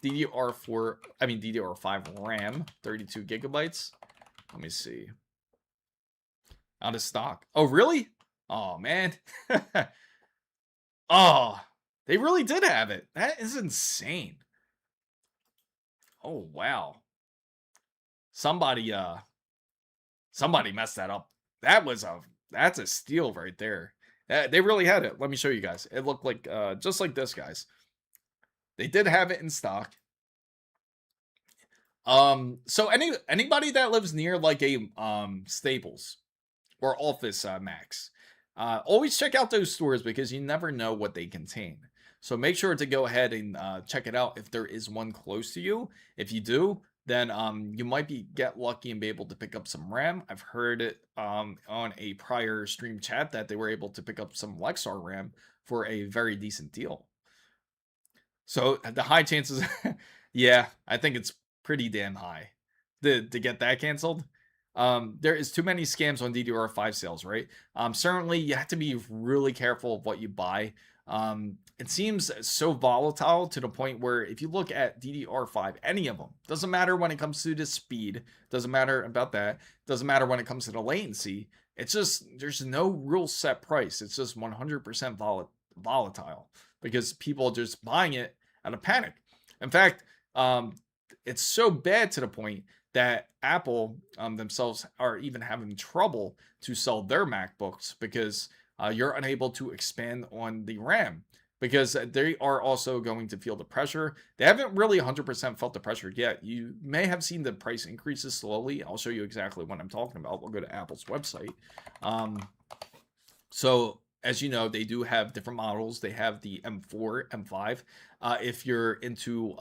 DDR5 RAM, 32 gigabytes. Let me see. Out of stock. Oh, really? Oh, man. Oh, they really did have it. That is insane. Oh, wow. Somebody messed that up. That's a steal right there. They really had it. Let me show you guys. It looked like just like this, guys. They did have it in stock. So anybody that lives near like a Staples or Office Max, Always check out those stores because you never know what they contain. So make sure to go ahead and check it out if there is one close to you. If you do, then you might get lucky and be able to pick up some RAM. I've heard it on a prior stream chat that they were able to pick up some Lexar RAM for a very decent deal. So the high chances, yeah, I think it's pretty damn high to get that canceled. There is too many scams on DDR5 sales, right? Certainly you have to be really careful of what you buy. It seems so volatile to the point where if you look at DDR5, any of them, doesn't matter when it comes to the speed, doesn't matter about that, doesn't matter when it comes to the latency. It's just, there's no real set price. It's just 100% volatile because people are just buying it out of panic. In fact, it's so bad to the point that Apple themselves are even having trouble to sell their MacBooks because you're unable to expand on the RAM because they are also going to feel the pressure. They haven't really 100% felt the pressure yet. You may have seen the price increases slowly. I'll show you exactly what I'm talking about. We'll go to Apple's website. So as you know, they do have different models. They have the M4, M5. If you're into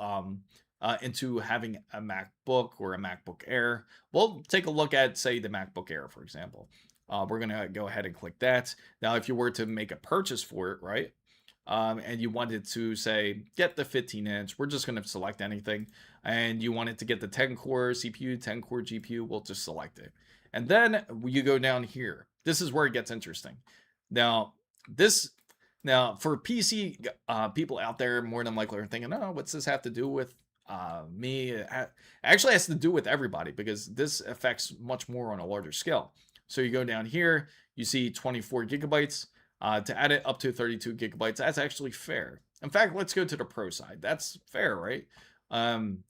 having a MacBook or a MacBook Air, we'll take a look at, say, the MacBook Air, for example. We're going to go ahead and click that. Now, if you were to make a purchase for it, right, and you wanted to, say, get the 15-inch, we're just going to select anything, and you wanted to get the 10-core CPU, 10-core GPU, we'll just select it. And then you go down here. This is where it gets interesting. Now, for PC people out there, more than likely are thinking, oh, what's this have to do with me? It actually has to do with everybody because this affects much more on a larger scale. So you go down here, you see 24 gigabytes. To add it up to 32 gigabytes, that's actually fair. In fact, let's go to the Pro side. That's fair, right?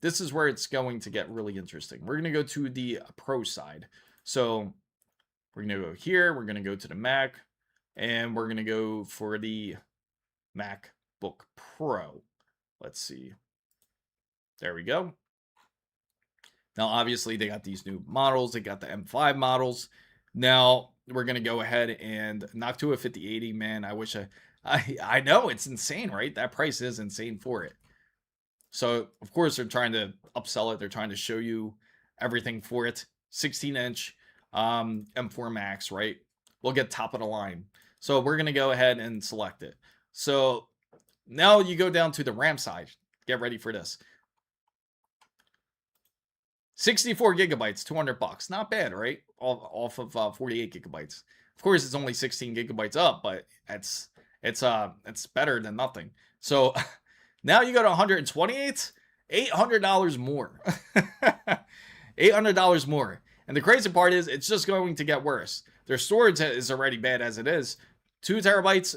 This is where it's going to get really interesting. We're going to go to the Pro side. So we're going to go here. We're going to go to the Mac. And we're going to go for the MacBook Pro. Let's see. There we go. Now, obviously, they got these new models. They got the M5 models. Now, we're going to go ahead and knock to a 5080. Man, I wish I know it's insane, right? That price is insane for it. So, of course, they're trying to upsell it. They're trying to show you everything for it. 16-inch M4 Max, right? We'll get top of the line. So we're going to go ahead and select it. So now you go down to the RAM side. Get ready for this. 64 gigabytes, $200. Not bad, right? Off of 48 gigabytes. Of course, it's only 16 gigabytes up, but it's better than nothing. So now you go to 128, $800 more. $800 more. And the crazy part is it's just going to get worse. Their storage is already bad as it is. 2 terabytes,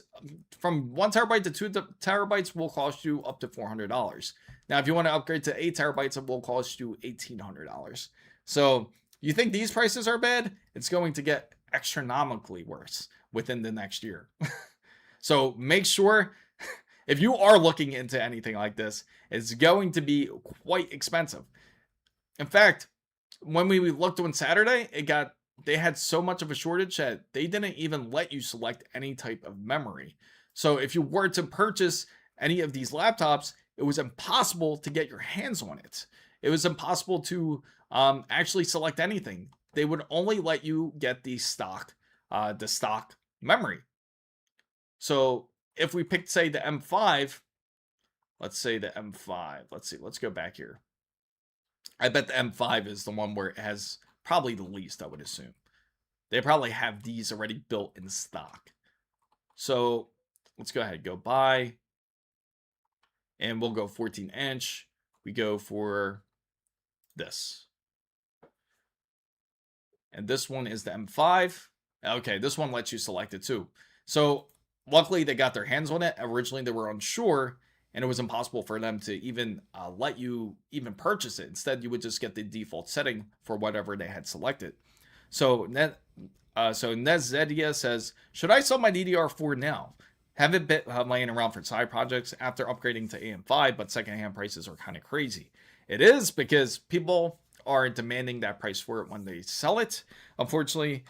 from 1 terabyte to 2 terabytes will cost you up to $400. Now, if you want to upgrade to 8 terabytes, it will cost you $1,800. So you think these prices are bad? It's going to get astronomically worse within the next year. So make sure, if you are looking into anything like this, it's going to be quite expensive. In fact, when we looked on Saturday, they had so much of a shortage that they didn't even let you select any type of memory. So if you were to purchase any of these laptops, it was impossible to get your hands on it. It was impossible to actually select anything. They would only let you get the stock memory. So if we picked, say, the M5, let's say the M5, let's go back here. I bet the M5 is the one where it has probably the least, I would assume. They probably have these already built in stock. So let's go ahead, go buy. And we'll go 14-inch. We go for this. And this one is the M5. Okay, this one lets you select it too. So luckily they got their hands on it. Originally they were unsure, and it was impossible for them to even let you even purchase it. Instead, you would just get the default setting for whatever they had selected. So Nezedia says, should I sell my DDR4 now? Haven't been laying around for side projects after upgrading to AM5, but secondhand prices are kind of crazy. It is because people are demanding that price for it when they sell it. Unfortunately,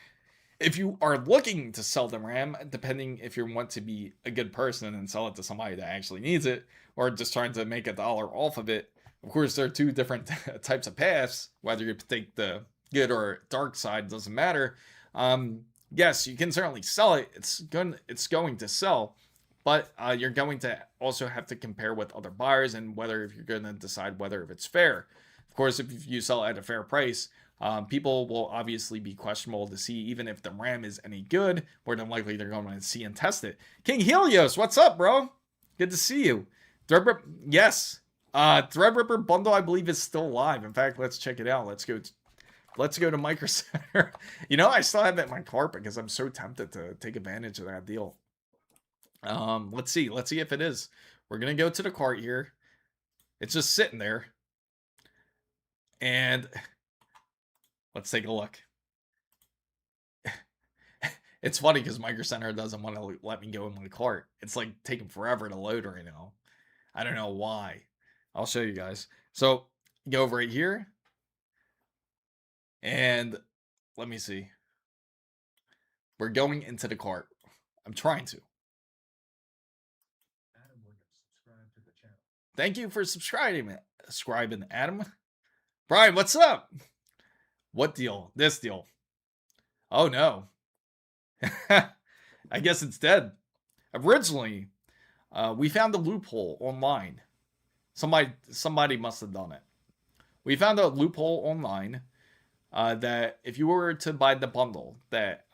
If you are looking to sell the RAM, depending if you want to be a good person and sell it to somebody that actually needs it, or just trying to make $1 off of it, of course, there are two different types of paths. Whether you take the good or dark side doesn't matter. Yes, you can certainly sell it. It's going to sell, but you're going to also have to compare with other buyers and whether if you're going to decide whether if it's fair. Of course, if you sell at a fair price, people will obviously be questionable to see even if the RAM is any good. More than likely, they're going to see and test it. King Helios, what's up, bro? Good to see you. Threadripper, yes. Threadripper bundle, I believe, is still live. In fact, let's check it out. Let's go to Micro Center. You know, I still have it in my cart because I'm so tempted to take advantage of that deal. Let's see if it is. We're gonna go to the cart here. It's just sitting there. And let's take a look. It's funny because Micro Center doesn't want to let me go in my cart. It's like taking forever to load right now. I don't know why. I'll show you guys. So go over right here. And let me see. We're going into the cart. I'm trying to. Thank you for subscribing, Adam. Brian, what's up? What deal? This deal. Oh no. I guess it's dead. Originally, we found a loophole online. Somebody must have done it. We found a loophole online that if you were to buy the bundle that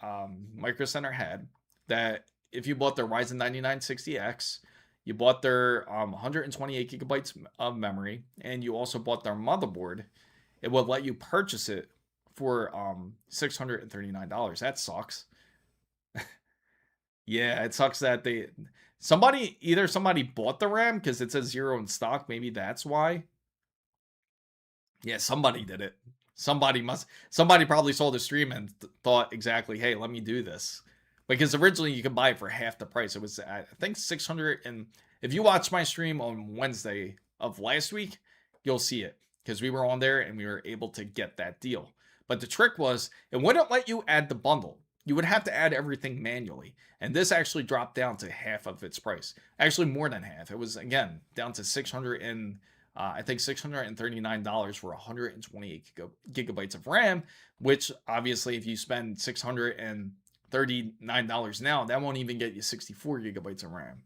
Micro Center had, that if you bought their Ryzen 9960X, you bought their 128 gigabytes of memory, and you also bought their motherboard, it would let you purchase it for $639. That sucks. Yeah, it sucks that somebody bought the RAM because it says 0 in stock. Maybe that's why. Yeah, somebody did it. Somebody probably saw the stream and thought exactly, hey, let me do this. Because originally you could buy it for half the price. It was, I think, 600. And if you watch my stream on Wednesday of last week, you'll see it. Because we were on there and we were able to get that deal. But the trick was, it wouldn't let you add the bundle. You would have to add everything manually. And this actually dropped down to half of its price. Actually, more than half. It was, again, down to I think $639 for 128 gigabytes of RAM, which obviously if you spend $639 now, that won't even get you 64 gigabytes of RAM.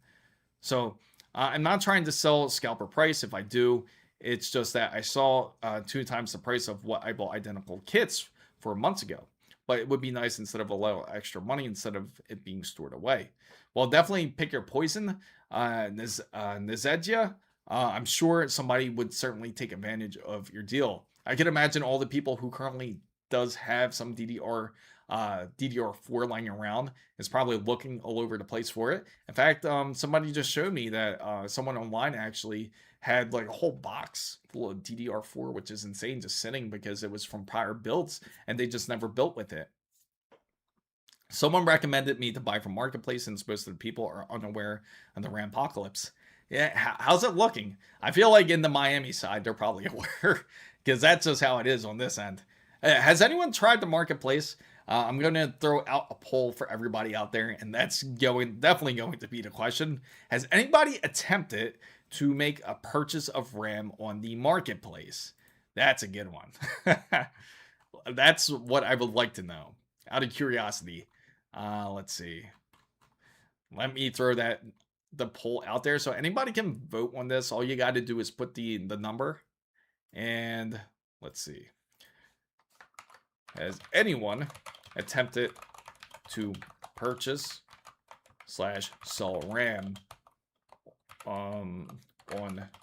So I'm not trying to sell scalper price. If I do, it's just that I saw 2 times the price of what I bought identical kits for months ago. But it would be nice instead of a little extra money instead of it being stored away. Well, definitely pick your poison, Nizedja. I'm sure somebody would certainly take advantage of your deal. I can imagine all the people who currently does have some DDR4 lying around is probably looking all over the place for it. In fact, somebody just showed me that someone online actually had like a whole box full of DDR4, which is insane, just sitting because it was from prior builds and they just never built with it. Someone recommended me to buy from Marketplace, and most of the people are unaware of the RAM apocalypse. Yeah, how's it looking? I feel like in the Miami side, they're probably aware because that's just how it is on this end. Has anyone tried the Marketplace? I'm going to throw out a poll for everybody out there, and that's definitely going to be the question. Has anybody attempted to make a purchase of RAM on the Marketplace? That's a good one. That's what I would like to know, out of curiosity. Let's see. Let me throw the poll out there so anybody can vote on this. All you got to do is put the number, and let's see. Has anyone attempted to purchase / sell RAM on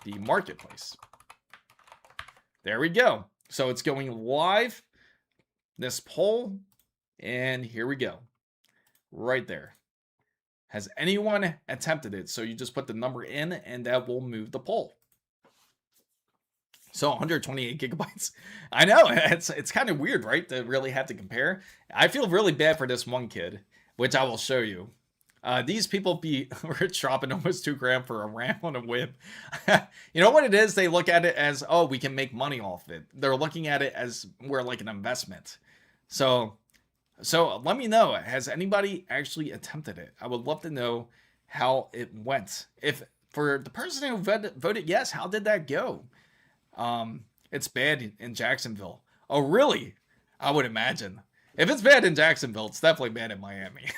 the Marketplace? There we go. So it's going live, this poll, and here we go. Right there. Has anyone attempted it? So you just put the number in and that will move the poll. So 128 gigabytes. I know, it's kind of weird, right? To really have to compare. I feel really bad for this one kid, which I will show you. These people were dropping almost $2,000 for a RAM on a whip. You know what it is? They look at it as, oh, we can make money off it. They're looking at it as we're like an investment. So So let me know. Has anybody actually attempted it? I would love to know how it went. If for the person who voted yes, how did that go? It's bad in Jacksonville. Oh, really? I would imagine. If it's bad in Jacksonville, it's definitely bad in Miami.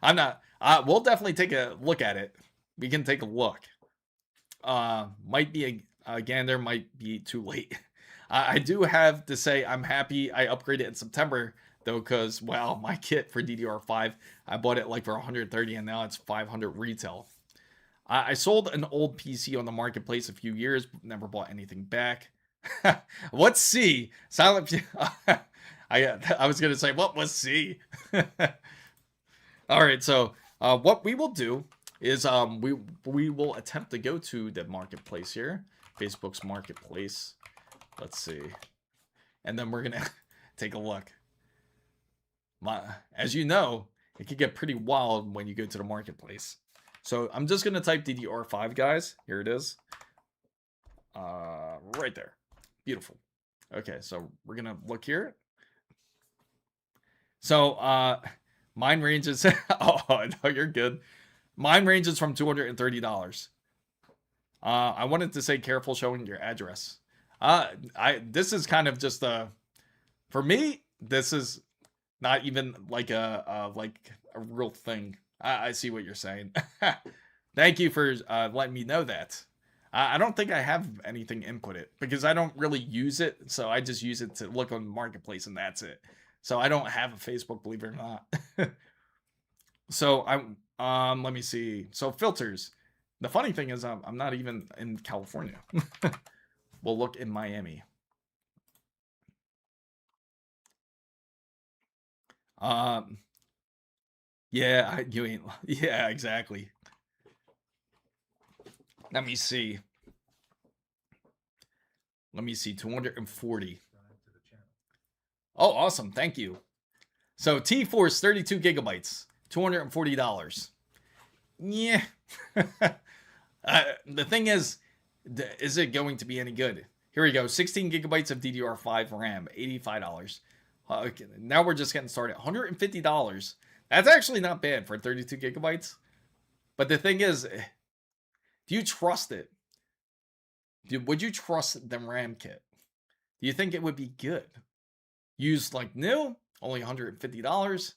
I'm not. We'll definitely take a look at it. We can take a look. Might be again. There might be too late. I do have to say I'm happy I upgraded in September though, because wow, my kit for DDR5, I bought it like for 130, and now it's 500 retail. I sold an old PC on the marketplace a few years, but never bought anything back. What's C? Silent. I was gonna say what was C. All right, so what we will do is we will attempt to go to the marketplace here, Facebook's marketplace. Let's see, and then we're gonna take a look. As you know, it can get pretty wild when you go to the marketplace. So I'm just gonna type DDR5, guys. Here it is. Right there. Beautiful. Okay, so we're gonna look here. So mine ranges. Oh no, you're good. Mine ranges from $230. I wanted to say careful showing your address. This is kind of just for me. This is not even like a real thing. I see what you're saying. Thank you for letting me know that. I don't think I have anything inputted because I don't really use it. So I just use it to look on the marketplace and that's it. So I don't have a Facebook, believe it or not. So let me see. So filters. The funny thing is I'm not even in California. We'll look in Miami. Yeah, you ain't. Yeah, exactly. Let me see. Let me see. 240. Oh, awesome. Thank you. So T-Force 32 gigabytes, $240. Yeah. The thing is it going to be any good? Here we go. 16 gigabytes of DDR5 RAM, $85. Okay, now we're just getting started. $150. That's actually not bad for 32 gigabytes. But the thing is, do you trust it? Would you trust the RAM kit? Do you think it would be good? Used like new, only $150.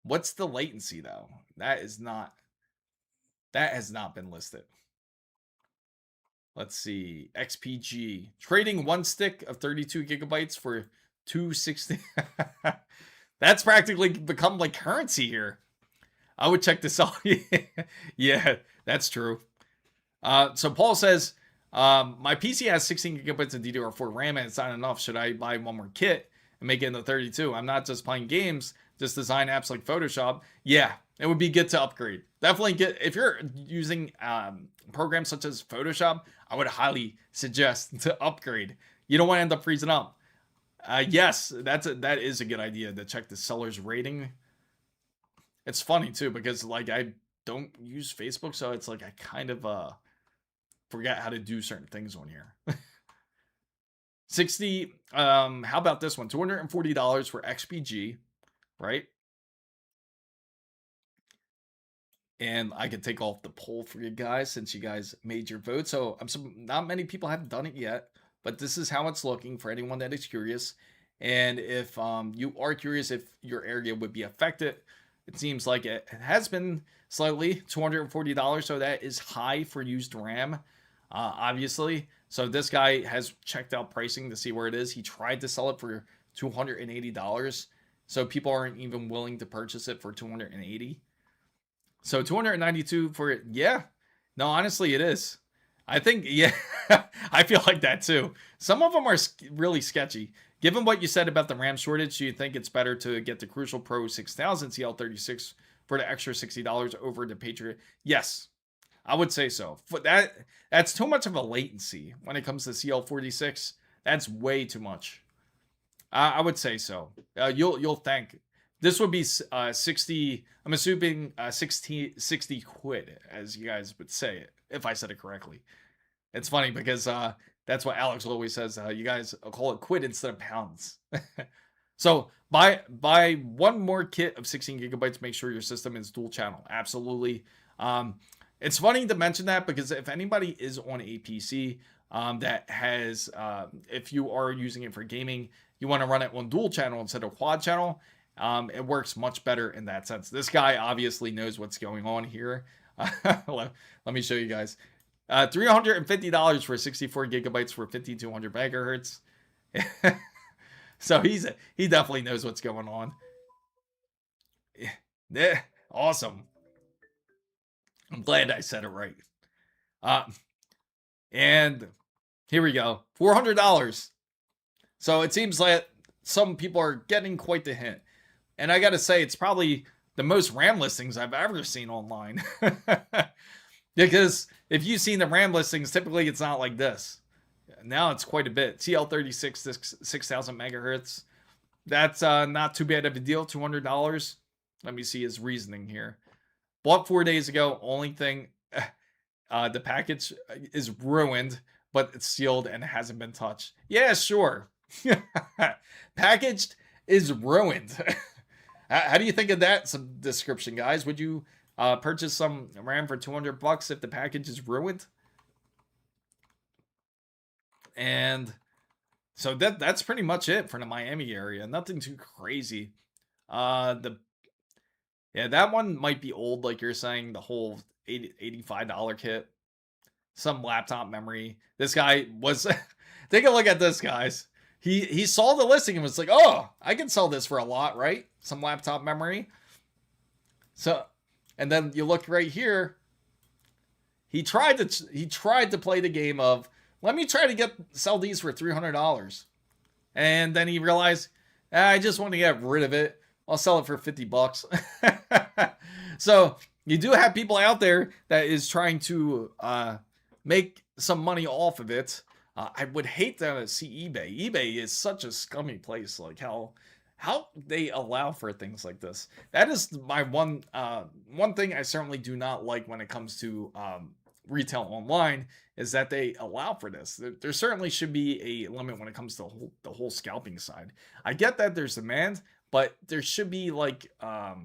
What's the latency though? That has not been listed. Let's see. XPG. Trading one stick of 32 gigabytes for 260. That's practically become like currency here. I would check this out. Yeah, that's true. So Paul says, my PC has 16 gigabytes of DDR4 RAM and it's not enough. Should I buy one more kit and make it into 32? I'm not just playing games, just design apps like Photoshop. Yeah, it would be good to upgrade. Definitely if you're using programs such as Photoshop, I would highly suggest to upgrade. You don't want to end up freezing up. Yes, that is a good idea to check the seller's rating. It's funny too because like I don't use Facebook, so it's like I kind of forget how to do certain things on here. 60. How about this one? $240 for XPG, right? And I could take off the poll for you guys since you guys made your vote. So not many people have done it yet, but this is how it's looking for anyone that is curious. And if you are curious if your area would be affected, it seems like it has been slightly $240. So that is high for used RAM, obviously. So this guy has checked out pricing to see where it is. He tried to sell it for $280. So people aren't even willing to purchase it for $280. So 292 for it. Yeah. No, honestly, it is. I think, yeah, I feel like that too. Some of them are really sketchy. Given what you said about the RAM shortage, do you think it's better to get the Crucial Pro 6000 CL36 for the extra $60 over the Patriot? Yes, I would say so. That's too much of a latency when it comes to CL46. That's way too much. I would say so. You'll thank. This would be 60, I'm assuming 60 quid, as you guys would say it, if I said it correctly. It's funny because that's what Alex always says. You guys call it quid instead of pounds. So buy one more kit of 16 gigabytes. Make sure your system is dual channel. Absolutely. Um, it's funny to mention that because if anybody is on a PC that has, if you are using it for gaming, you want to run it on dual channel instead of quad channel. It works much better in that sense. This guy obviously knows what's going on here. Let me show you guys. $350 for 64 gigabytes for 5200 megahertz. So he definitely knows what's going on. Yeah, awesome. I'm glad I said it right. Uh, and here we go, $400. So it seems like some people are getting quite the hint. And I got to say, it's probably the most RAM listings I've ever seen online. Because if you've seen the RAM listings, typically it's not like this. Now it's quite a bit. TL36, 6000 megahertz. That's not too bad of a deal. $200. Let me see his reasoning here. Bought 4 days ago. Only thing, the package is ruined, but it's sealed and hasn't been touched. Yeah, sure. Packaged is ruined. How do you think of that? Some description, guys. Would you purchase some RAM for $200 if the package is ruined? And so that's pretty much it for the Miami area. Nothing too crazy. Yeah, that one might be old, like you're saying. The whole $85 kit, some laptop memory. This guy was. Take a look at this, guys. He saw the listing and was like, "Oh, I can sell this for a lot, right? Some laptop memory." So, and then you look right here. He tried to play the game of, let me try to sell these for $300, and then he realized, I just want to get rid of it. I'll sell it for $50. So you do have people out there that is trying to make some money off of it. I would hate to see eBay. eBay is such a scummy place. Like how they allow for things like this. That is my one thing I certainly do not like when it comes to retail online, is that they allow for this. There certainly should be a limit when it comes to the whole scalping side. I get that there's demand, but there should be like a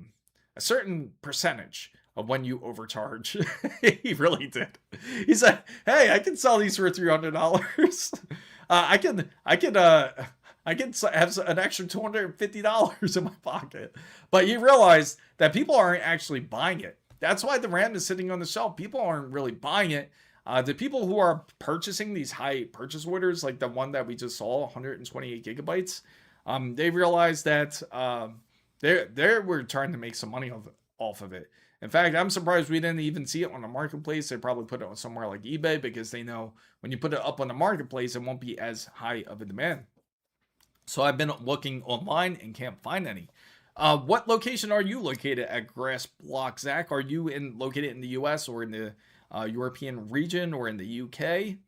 certain percentage of when you overcharge. He really did. He said, "Hey, I can sell these for $300. I can have an extra $250 in my pocket." But you realize that people aren't actually buying it. That's why the RAM is sitting on the shelf. People aren't really buying it. The people who are purchasing these high purchase orders, like the one that we just saw, 128 gigabytes, they realized that they were trying to make some money off of it. In fact, I'm surprised we didn't even see it on the marketplace. They probably put it on somewhere like eBay, because they know when you put it up on the marketplace, it won't be as high of a demand. So I've been looking online and can't find any. What location are you located at, Grass Block Zach? Are you located in the US or in the European region or in the UK?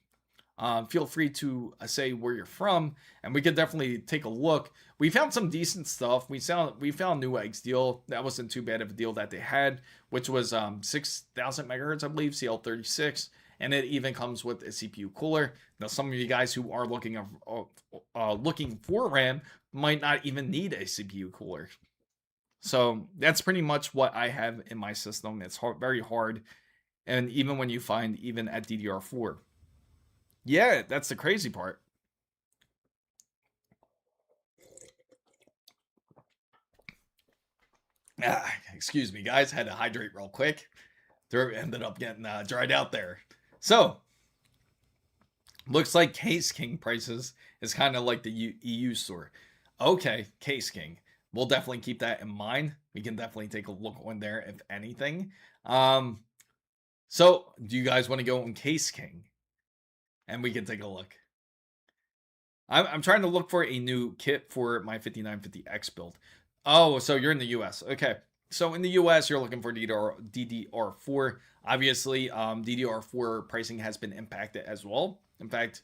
Feel free to say where you're from, and we could definitely take a look. We found some decent stuff. We found Newegg's deal. That wasn't too bad of a deal that they had, which was 6,000 megahertz, I believe, CL36, and it even comes with a CPU cooler. Now, some of you guys who are looking for RAM might not even need a CPU cooler. So that's pretty much what I have in my system. It's very hard, and even when you find even at DDR4. Yeah, that's the crazy part. Excuse me, guys. Had to hydrate real quick. Throat ended up getting dried out there. So, looks like Case King prices is kind of like the EU store. Okay, Case King. We'll definitely keep that in mind. We can definitely take a look on there, if anything. So, do you guys want to go on Case King? And we can take a look. I'm trying to look for a new kit for my 5950X build. Oh, so you're in the US. Okay. So in the US, you're looking for DDR4. Obviously, DDR4 pricing has been impacted as well. In fact,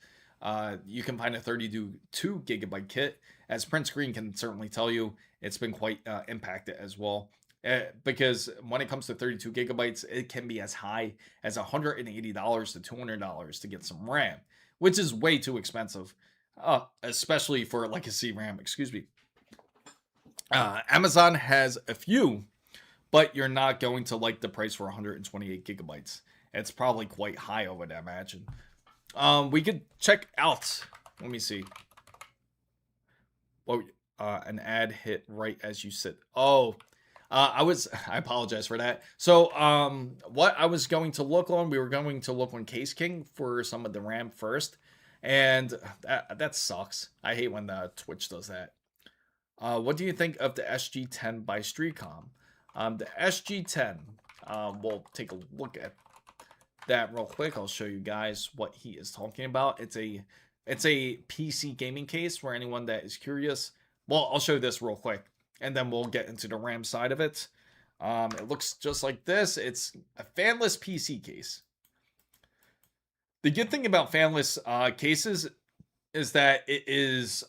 you can find a 32 gigabyte kit. As Prince Green can certainly tell you, it's been quite impacted as well. Because when it comes to 32 gigabytes, it can be as high as $180 to $200 to get some RAM, which is way too expensive, especially for legacy RAM. Excuse me. Amazon has a few, but you're not going to like the price for 128 gigabytes. It's probably quite high, I would imagine. We could check out. Let me see. Oh, an ad hit right as you said. Oh, I apologize for that. So, what I was going to look on, we were going to look on Case King for some of the RAM first, and that sucks. I hate when Twitch does that. What do you think of the SG10 by Streetcom? The SG10. We'll take a look at that real quick. I'll show you guys what he is talking about. It's a PC gaming case for anyone that is curious. Well, I'll show you this real quick, and then we'll get into the RAM side of it. It looks just like this. It's a fanless PC case. The good thing about fanless cases is that it is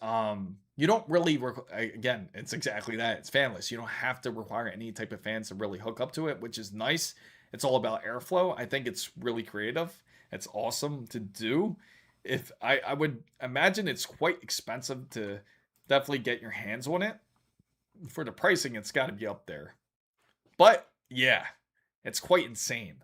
you don't really again, it's exactly that. It's fanless. You don't have to require any type of fans to really hook up to it, which is nice. It's all about airflow. I think it's really creative. It's awesome to do. If I would imagine it's quite expensive to definitely get your hands on it. For the pricing, it's got to be up there. But yeah, it's quite insane.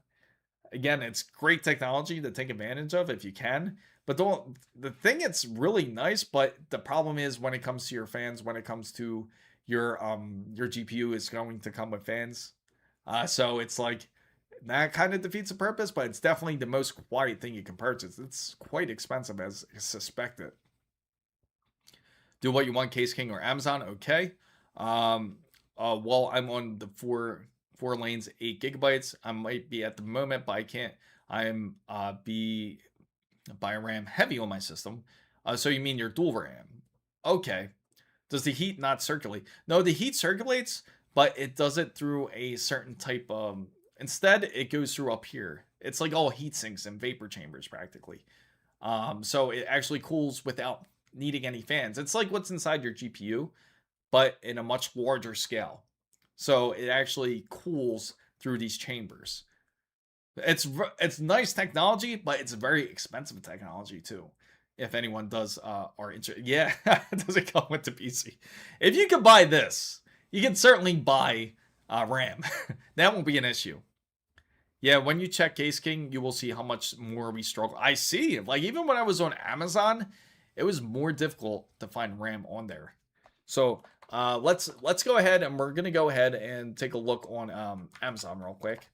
Again, it's great technology to take advantage of if you can. But the thing, it's really nice, but the problem is when it comes to your fans, when it comes to your GPU is going to come with fans. So it's like that kind of defeats the purpose, but it's definitely the most quiet thing you can purchase. It's quite expensive as suspected. Do what you want, Case King or Amazon, okay. Well, I'm on the four lanes, 8 gigabytes. I might be at the moment, but I can't. I'm be by RAM heavy on my system. So you mean your dual RAM? Okay. Does the heat not circulate? No, the heat circulates, but it does it through a certain type of. Instead, it goes through up here. It's like all heat sinks and vapor chambers practically. So it actually cools without needing any fans. It's like what's inside your GPU, but in a much larger scale. So it actually cools through these chambers. It's nice technology, but it's very expensive technology too. If anyone does are interested, yeah, it doesn't come with the PC. If you can buy this, you can certainly buy RAM. That won't be an issue. Yeah, when you check Case King, you will see how much more we struggle. I see. Like even when I was on Amazon, it was more difficult to find RAM on there. So let's go ahead, and we're gonna go ahead and take a look on Amazon real quick.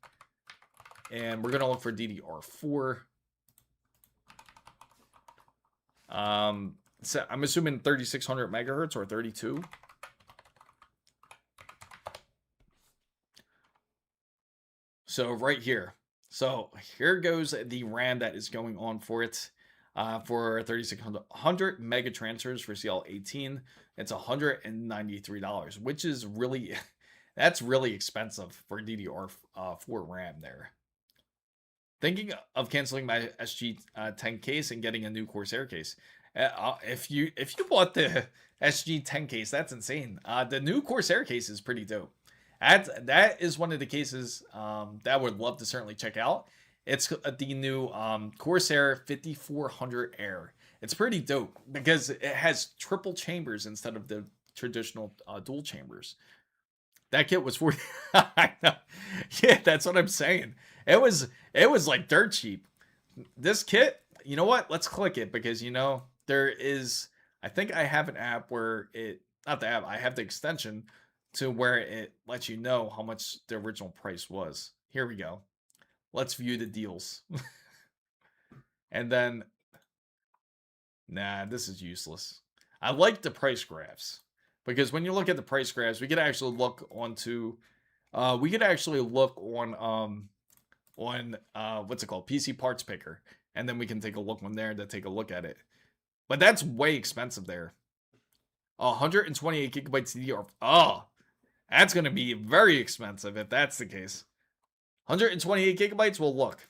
And we're gonna look for DDR4. So I'm assuming 3600 megahertz or 32. So right here. So here goes the RAM that is going on for it. For 3600 mega transfers for CL18, it's $193, which is really, that's really expensive for DDR4 RAM there. Thinking of canceling my SG10 case and getting a new Corsair case. If you bought the SG10 case, that's insane. The new Corsair case is pretty dope. That is one of the cases that I would love to certainly check out. It's the new Corsair 5400 Air. It's pretty dope because it has triple chambers instead of the traditional dual chambers. That kit was 40. I know. Yeah, that's what I'm saying. It was like dirt cheap. This kit, you know what? Let's click it because there is. I think I have an app where not the app. I have the extension to where it lets you know how much the original price was. Here we go. Let's view the deals. And then, nah, this is useless. I like the price graphs because when you look at the price graphs, we could actually look onto, on what's it called, PC Parts Picker, and then we can take a look on there to take a look at it. But that's way expensive there. 128 gigabytes DDR. Oh, that's gonna be very expensive if that's the case. 128 gigabytes. We'll look.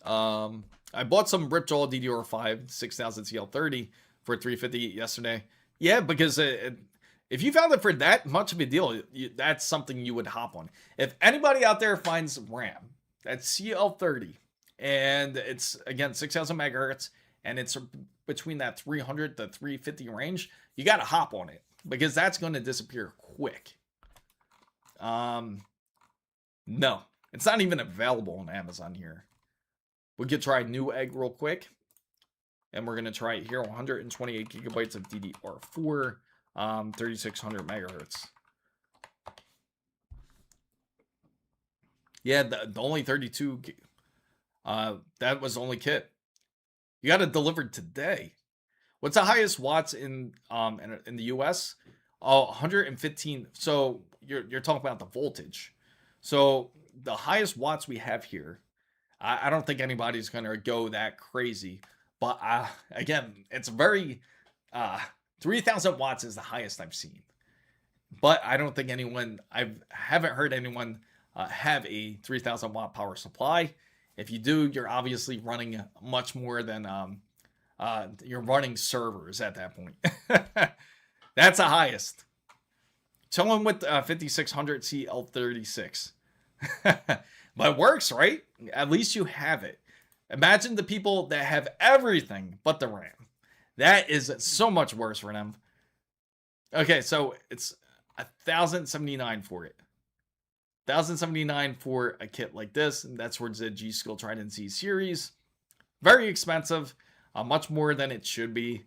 I bought some Ripjaw DDR5 6000 CL30 for $350 yesterday. Yeah, because if you found it for that much of a deal, that's something you would hop on. If anybody out there finds RAM that's CL30 and it's again 6000 megahertz and it's between that 300 to 350 range, you got to hop on it because that's going to disappear quick. No, it's not even available on Amazon here. We could try Newegg real quick. And we're going to try it here, 128 gigabytes of DDR4, 3600 megahertz. Yeah, the only 32, that was the only kit. You got it delivered today. What's the highest watts in the US? Oh, 115. So you're talking about the voltage. So the highest watts we have here, I don't think anybody's going to go that crazy. But again, it's very 3,000 watts is the highest I've seen. But I don't think haven't heard anyone have a 3,000 watt power supply. If you do, you're obviously running much more than you're running servers at that point. That's the highest. Chilling with 5600 CL36. But it works, right? At least you have it. Imagine the people that have everything but the RAM. That is so much worse for them. Okay, so it's 1,079 for it. 1,079 for a kit like this, and that's towards the G-Skill Trident Z series. Very expensive, much more than it should be.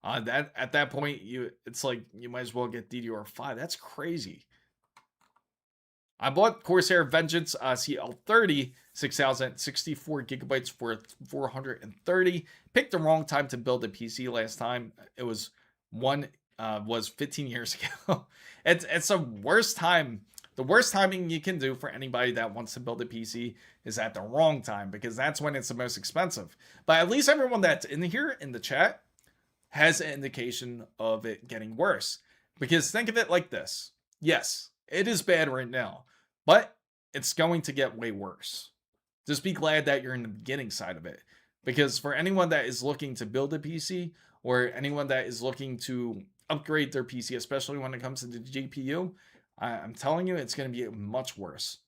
That at that point, it's like you might as well get DDR5. That's crazy. I bought Corsair Vengeance CL30 6064 gigabytes for 430. Picked the wrong time to build a PC last time. It was 15 years ago. It's the worst time. The worst timing you can do for anybody that wants to build a PC is at the wrong time, because that's when it's the most expensive. But at least everyone that's in here in the chat has an indication of it getting worse. Because think of it like this. Yes, it is bad right now, but it's going to get way worse. Just be glad that you're in the beginning side of it. Because for anyone that is looking to build a PC, or anyone that is looking to upgrade their PC, especially when it comes to the GPU, I'm telling you, it's going to be much worse.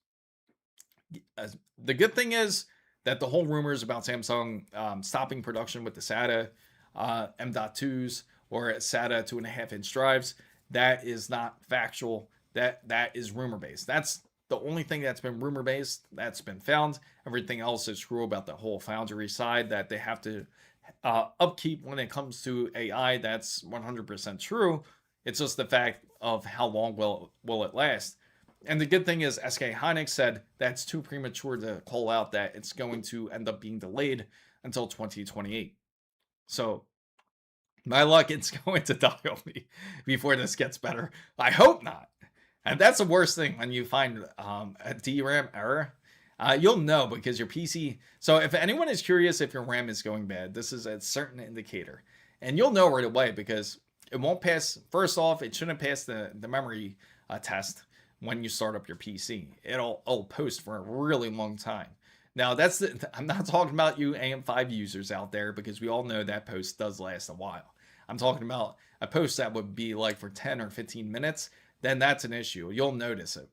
The good thing is that the whole rumors about Samsung stopping production with the SATA M.2s or SATA 2.5-inch drives, that is not factual. That is rumor based. That's the only thing that's been rumor based that's been found. Everything else is true about the whole foundry side that they have to upkeep when it comes to AI. That's 100% true. It's just the fact of how long will it last. And the good thing is SK Hynix said that's too premature to call out that it's going to end up being delayed until 2028. So my luck, it's going to die on me before this gets better. I hope not. And that's the worst thing when you find a DRAM error. You'll know because your PC... So if anyone is curious if your RAM is going bad, this is a certain indicator. And you'll know right away because it won't pass... First off, it shouldn't pass the memory test when you start up your PC. It'll post for a really long time. Now, I'm not talking about you AM5 users out there, because we all know that post does last a while. I'm talking about a post that would be like for 10 or 15 minutes. Then that's an issue. You'll notice it.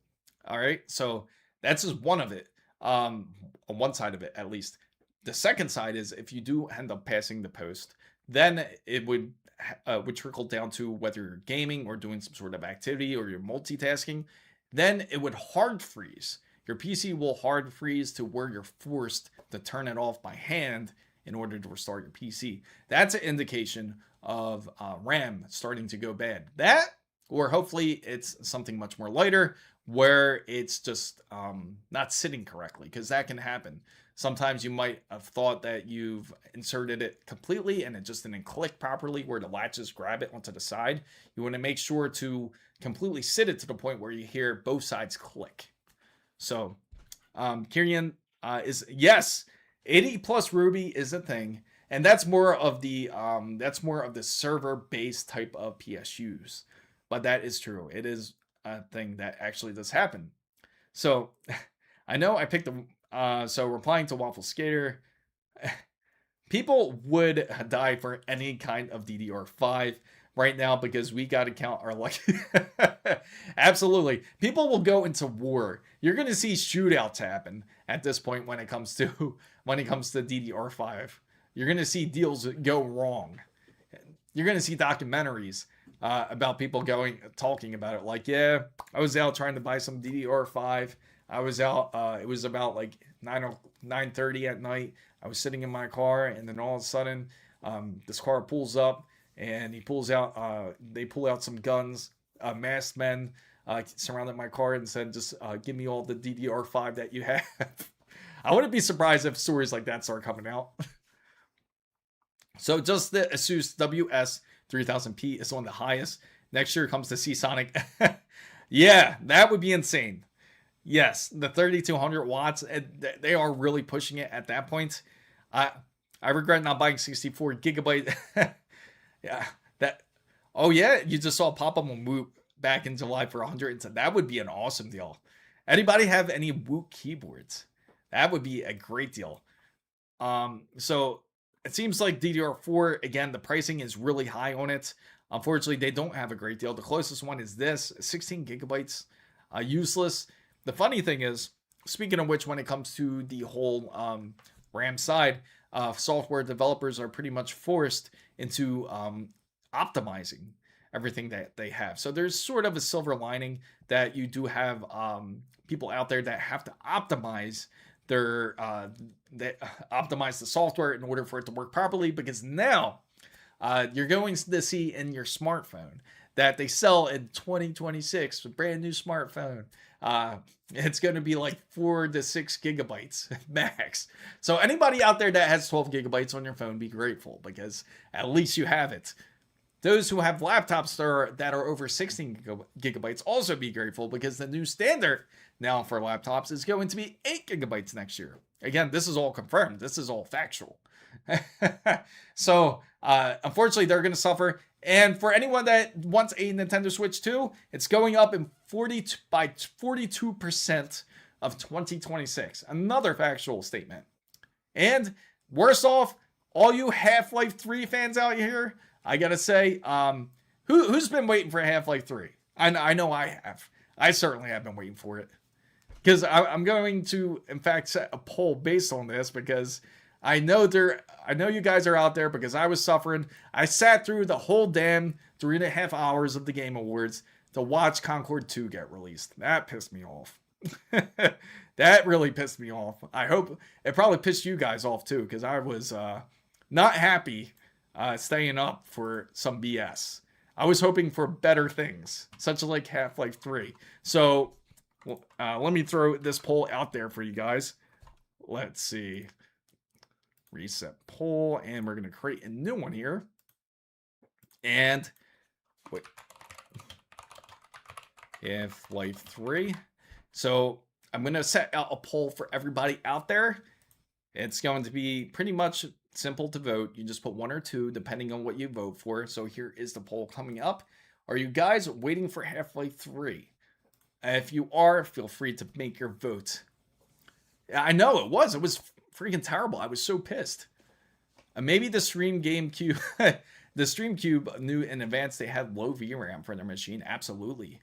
All right. So that's just one of it. On one side of it, at least. The second side is if you do end up passing the post, then it would trickle down to whether you're gaming or doing some sort of activity or you're multitasking. Then it would hard freeze. Your PC will hard freeze to where you're forced to turn it off by hand in order to restart your PC. That's an indication of RAM starting to go bad. That, or hopefully it's something much more lighter where it's just not sitting correctly, because that can happen. Sometimes you might have thought that you've inserted it completely and it just didn't click properly where the latches grab it onto the side. You want to make sure to completely sit it to the point where you hear both sides click. So Kirian is, yes, 80 plus Ruby is a thing. And that's more of the server-based type of PSUs. But that is true. It is a thing that actually does happen. So I know I picked the so replying to Waffle Skater, people would die for any kind of DDR5 right now because we got to count our luck. Absolutely. People will go into war. You're going to see shootouts happen at this point when it comes to DDR5. You're going to see deals go wrong. You're going to see documentaries about people talking about it. Like, yeah, I was out trying to buy some DDR5. I was out. It was about like 9:30 at night. I was sitting in my car, and then all of a sudden, this car pulls up, and he pulls out. They pull out some guns. Masked men surrounded my car and said, "Just give me all the DDR5 that you have." I wouldn't be surprised if stories like that start coming out. So just the Asus WS3000P is one of the highest. Next year comes the Seasonic. Yeah, that would be insane. Yes, the 3200 watts, they are really pushing it at that point. I regret not buying 64 gigabyte. Yeah, that. Oh yeah, you just saw pop up on Woot back in July for 100 and said that would be an awesome deal. Anybody have any Woot keyboards? That would be a great deal. So it seems like DDR4, again, the pricing is really high on it. Unfortunately, they don't have a great deal. The closest one is this, 16 gigabytes, useless. The funny thing is, speaking of which, when it comes to the whole RAM side, software developers are pretty much forced into optimizing everything that they have. So there's sort of a silver lining that you do have people out there that have to optimize they optimize the software in order for it to work properly, because now you're going to see in your smartphone that they sell in 2026, a brand new smartphone. It's going to be like 4 to 6 gigabytes max. So anybody out there that has 12 gigabytes on your phone, be grateful, because at least you have it. Those who have laptops that are over 16 gigabytes also be grateful, because the new standard now for laptops is going to be 8 gigabytes next year. Again, this is all confirmed. This is all factual. So, unfortunately, they're going to suffer. And for anyone that wants a Nintendo Switch 2, it's going up by 42% of 2026. Another factual statement. And worse off, all you Half-Life 3 fans out here, I gotta say, who's been waiting for Half-Life 3? I know I have. I certainly have been waiting for it. Because I'm going to, in fact, set a poll based on this, because I know you guys are out there, because I was suffering. I sat through the whole damn 3.5 hours of the Game Awards to watch Concord 2 get released. That pissed me off. That really pissed me off. I hope it probably pissed you guys off too, because I was not happy staying up for some BS. I was hoping for better things, such as like Half-Life 3. So let me throw this poll out there for you guys. Let's see. Reset poll, and we're going to create a new one here. And wait. Half-Life 3. So I'm going to set out a poll for everybody out there. It's going to be pretty much simple to vote. You just put 1 or 2 depending on what you vote for. So here is the poll coming up. Are you guys waiting for Half-Life 3? If you are, feel free to make your vote. I know it was freaking terrible. I was so pissed. Maybe the Stream GameCube, the Stream Cube knew in advance they had low VRAM for their machine. Absolutely.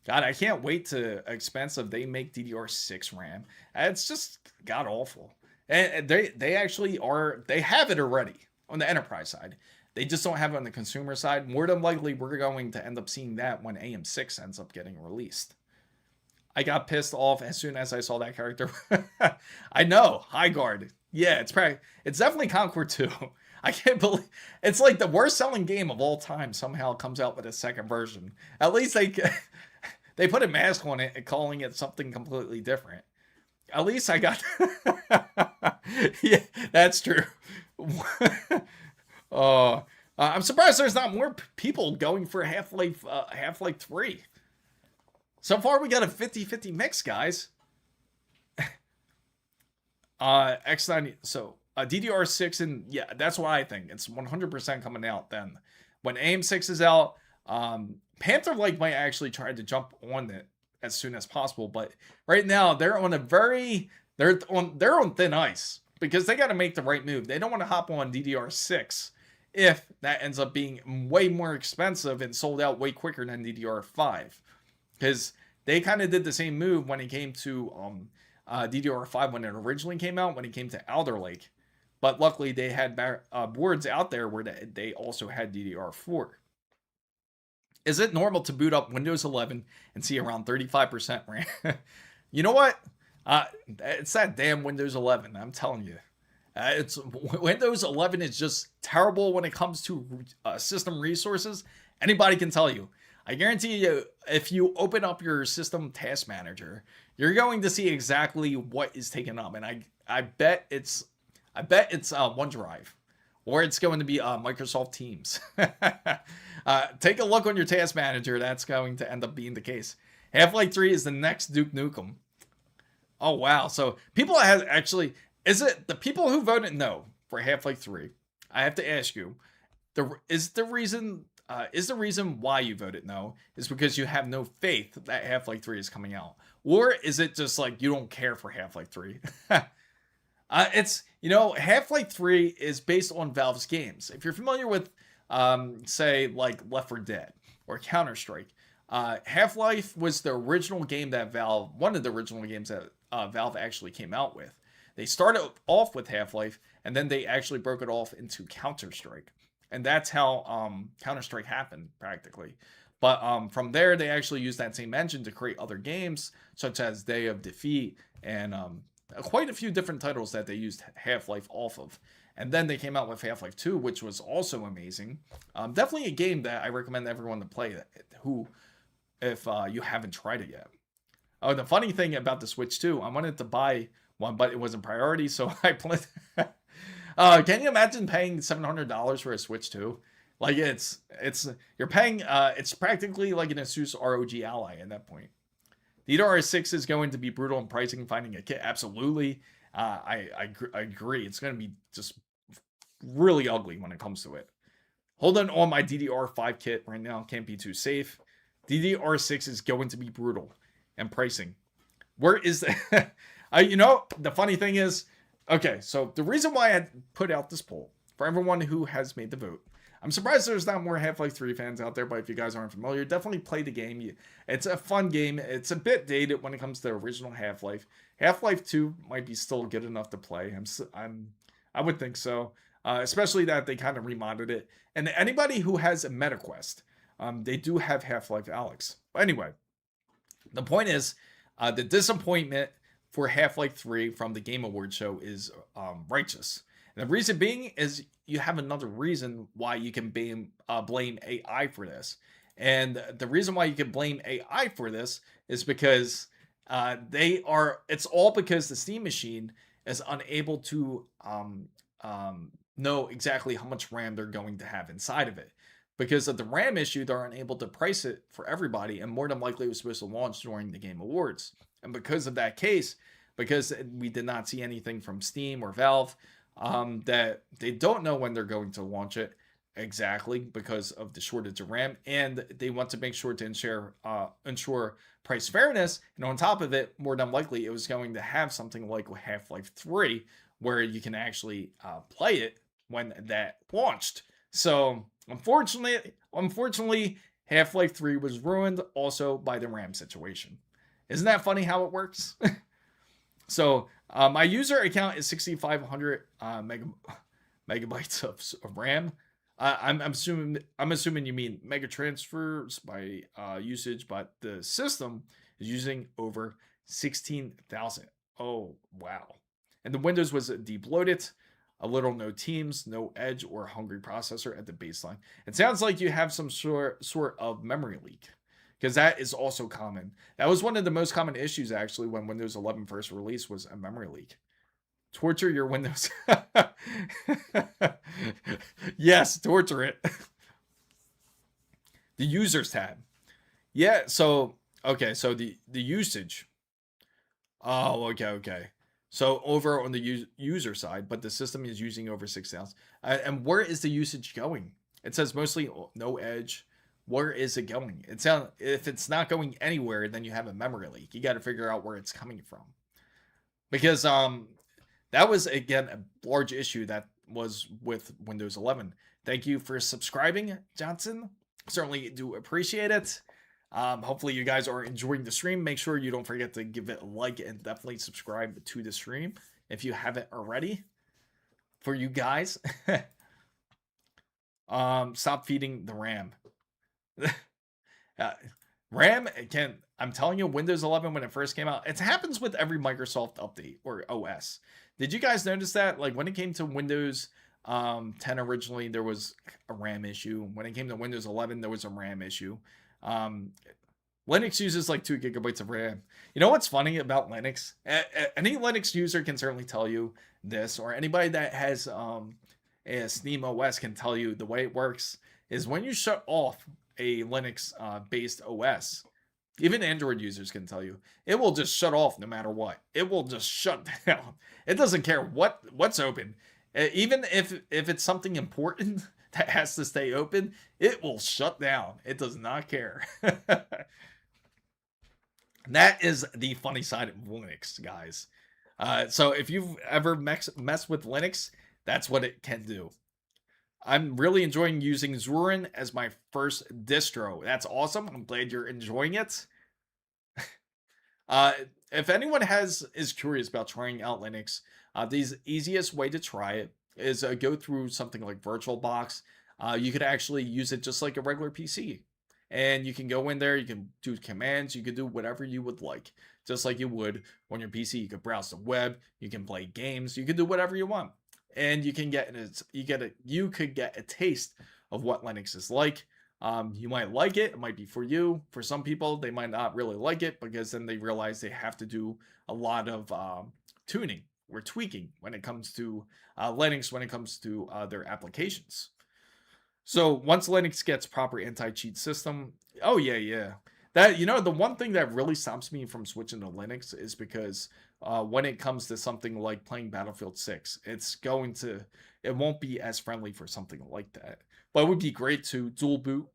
God, I can't wait to expensive they make DDR6 RAM. It's just god awful. And they actually they have it already on the enterprise side. They just don't have it on the consumer side. More than likely, we're going to end up seeing that when AM6 ends up getting released. I got pissed off as soon as I saw that character. I know, High Guard. Yeah, it's definitely Concord 2. I can't believe it's like the worst selling game of all time somehow comes out with a second version. At least they put a mask on it and calling it something completely different. At least I got yeah, that's true. I'm surprised there's not more people going for Half-Life 3. So far we got a 50-50 mix, guys. X90, so DDR6, and yeah, that's what I think. It's 100% coming out then. When AM6 is out, Panther Lake might actually try to jump on it as soon as possible, but right now they're on thin ice, because they got to make the right move. They don't want to hop on DDR6 if that ends up being way more expensive and sold out way quicker than DDR5, because they kind of did the same move when it came to DDR5 when it originally came out, when it came to Alder Lake. But luckily, they had boards out there where they also had DDR4. Is it normal to boot up Windows 11 and see around 35% RAM? You know what? It's that damn Windows 11. I'm telling you. It's Windows 11 is just terrible when it comes to system resources. Anybody can tell you. I guarantee you, if you open up your system task manager, you're going to see exactly what is taken up, and I bet it's OneDrive, or it's going to be Microsoft Teams. Take a look on your task manager. That's going to end up being the case. Half-Life 3 is the next Duke Nukem. Oh wow! So people have actually. Is it the people who voted no for Half-Life 3? I have to ask you, is the reason why you voted no is because you have no faith that Half-Life 3 is coming out? Or is it just like you don't care for Half-Life 3? It's, Half-Life 3 is based on Valve's games. If you're familiar with, say, like Left 4 Dead or Counter-Strike, Half-Life was the original game that one of the original games that Valve actually came out with. They started off with Half-Life, and then they actually broke it off into Counter-Strike. And that's how Counter-Strike happened, practically. But from there, they actually used that same engine to create other games, such as Day of Defeat, and quite a few different titles that they used Half-Life off of. And then they came out with Half-Life 2, which was also amazing. Definitely a game that I recommend everyone to play, if you haven't tried it yet. Oh, the funny thing about the Switch 2, I wanted to buy one, but it wasn't priority, so I played. Can you imagine paying $700 for a Switch 2? Like you're paying. It's practically like an Asus ROG Ally at that point. The DDR6 is going to be brutal in pricing. Finding a kit, absolutely. I agree. It's going to be just really ugly when it comes to it. Holding on my DDR5 kit right now, can't be too safe. DDR6 is going to be brutal and pricing. Where is that? The funny thing is, okay, so the reason why I put out this poll for everyone who has made the vote, I'm surprised there's not more Half-Life 3 fans out there, but if you guys aren't familiar, definitely play the game. It's a fun game. It's a bit dated when it comes to the original Half-Life. Half-Life 2 might be still good enough to play. I would think so, especially that they kind of remodded it. And anybody who has a MetaQuest, they do have Half-Life Alyx. But anyway, the point is, the disappointment for Half-Life 3 from the Game Awards show is righteous. And the reason being is you have another reason why you can blame AI for this. And the reason why you can blame AI for this is because it's all because the Steam machine is unable to know exactly how much RAM they're going to have inside of it. Because of the RAM issue, they're unable to price it for everybody, and more than likely it was supposed to launch during the Game Awards. And because of that case, because we did not see anything from Steam or Valve, that they don't know when they're going to launch it exactly because of the shortage of RAM, and they want to make sure to ensure price fairness. And on top of it, more than likely, it was going to have something like Half-Life 3, where you can actually play it when that launched. So unfortunately, Half-Life 3 was ruined also by the RAM situation. Isn't that funny how it works? So my user account is 6,500 megabytes of RAM. I'm assuming you mean mega transfers by usage, but the system is using over 16,000. Oh wow! And the Windows was deep loaded. A little no Teams, no Edge or Hungry processor at the baseline. It sounds like you have some sort of memory leak, because that is also common. That was one of the most common issues actually when Windows 11 first released, was a memory leak. Torture your Windows. Yes, torture it. The users tab. Yeah, so okay, so the usage. Oh, okay. So over on the user side, but the system is using over 6,000. And where is the usage going? It says mostly no Edge. Where is it going? If it's not going anywhere, then you have a memory leak. You got to figure out where it's coming from. Because that was, again, a large issue that was with Windows 11. Thank you for subscribing, Johnson. Certainly do appreciate it. Hopefully you guys are enjoying the stream. Make sure you don't forget to give it a like and definitely subscribe to the stream if you haven't already. for you guys, stop feeding the RAM. uh, RAM can, I'm telling you, Windows 11 when it first came out, it happens with every Microsoft update or OS. Did you guys notice that? Like when it came to Windows 10 originally, there was a RAM issue. When it came to Windows 11, there was a RAM issue. Um, Linux uses like 2 GB of RAM. You know what's funny about Linux? Any Linux user can certainly tell you this, or anybody that has a Steam OS can tell you the way it works is when you shut off a Linux based OS, even Android users can tell you it will just shut off no matter what. It will just shut down. It doesn't care what's open. Even if it's something important that has to stay open, it will shut down. It does not care. That is the funny side of Linux, guys. So if you've ever messed with Linux, that's what it can do. I'm really enjoying using Zorin as my first distro. That's awesome. I'm glad you're enjoying it. Uh, if anyone is curious about trying out Linux, the easiest way to try it is go through something like VirtualBox. You could actually use it just like a regular PC. And you can go in there, you can do commands, you can do whatever you would like, just like you would on your PC. You could browse the web, you can play games, you can do whatever you want. And you can you could get a taste of what Linux is like. You might like it might be for you. For some people, they might not really like it because then they realize they have to do a lot of tuning or tweaking when it comes to Linux, when it comes to their applications. So once Linux gets proper anti-cheat system, oh yeah. That, the one thing that really stops me from switching to Linux is because when it comes to something like playing Battlefield 6, it won't be as friendly for something like that. But it would be great to dual boot,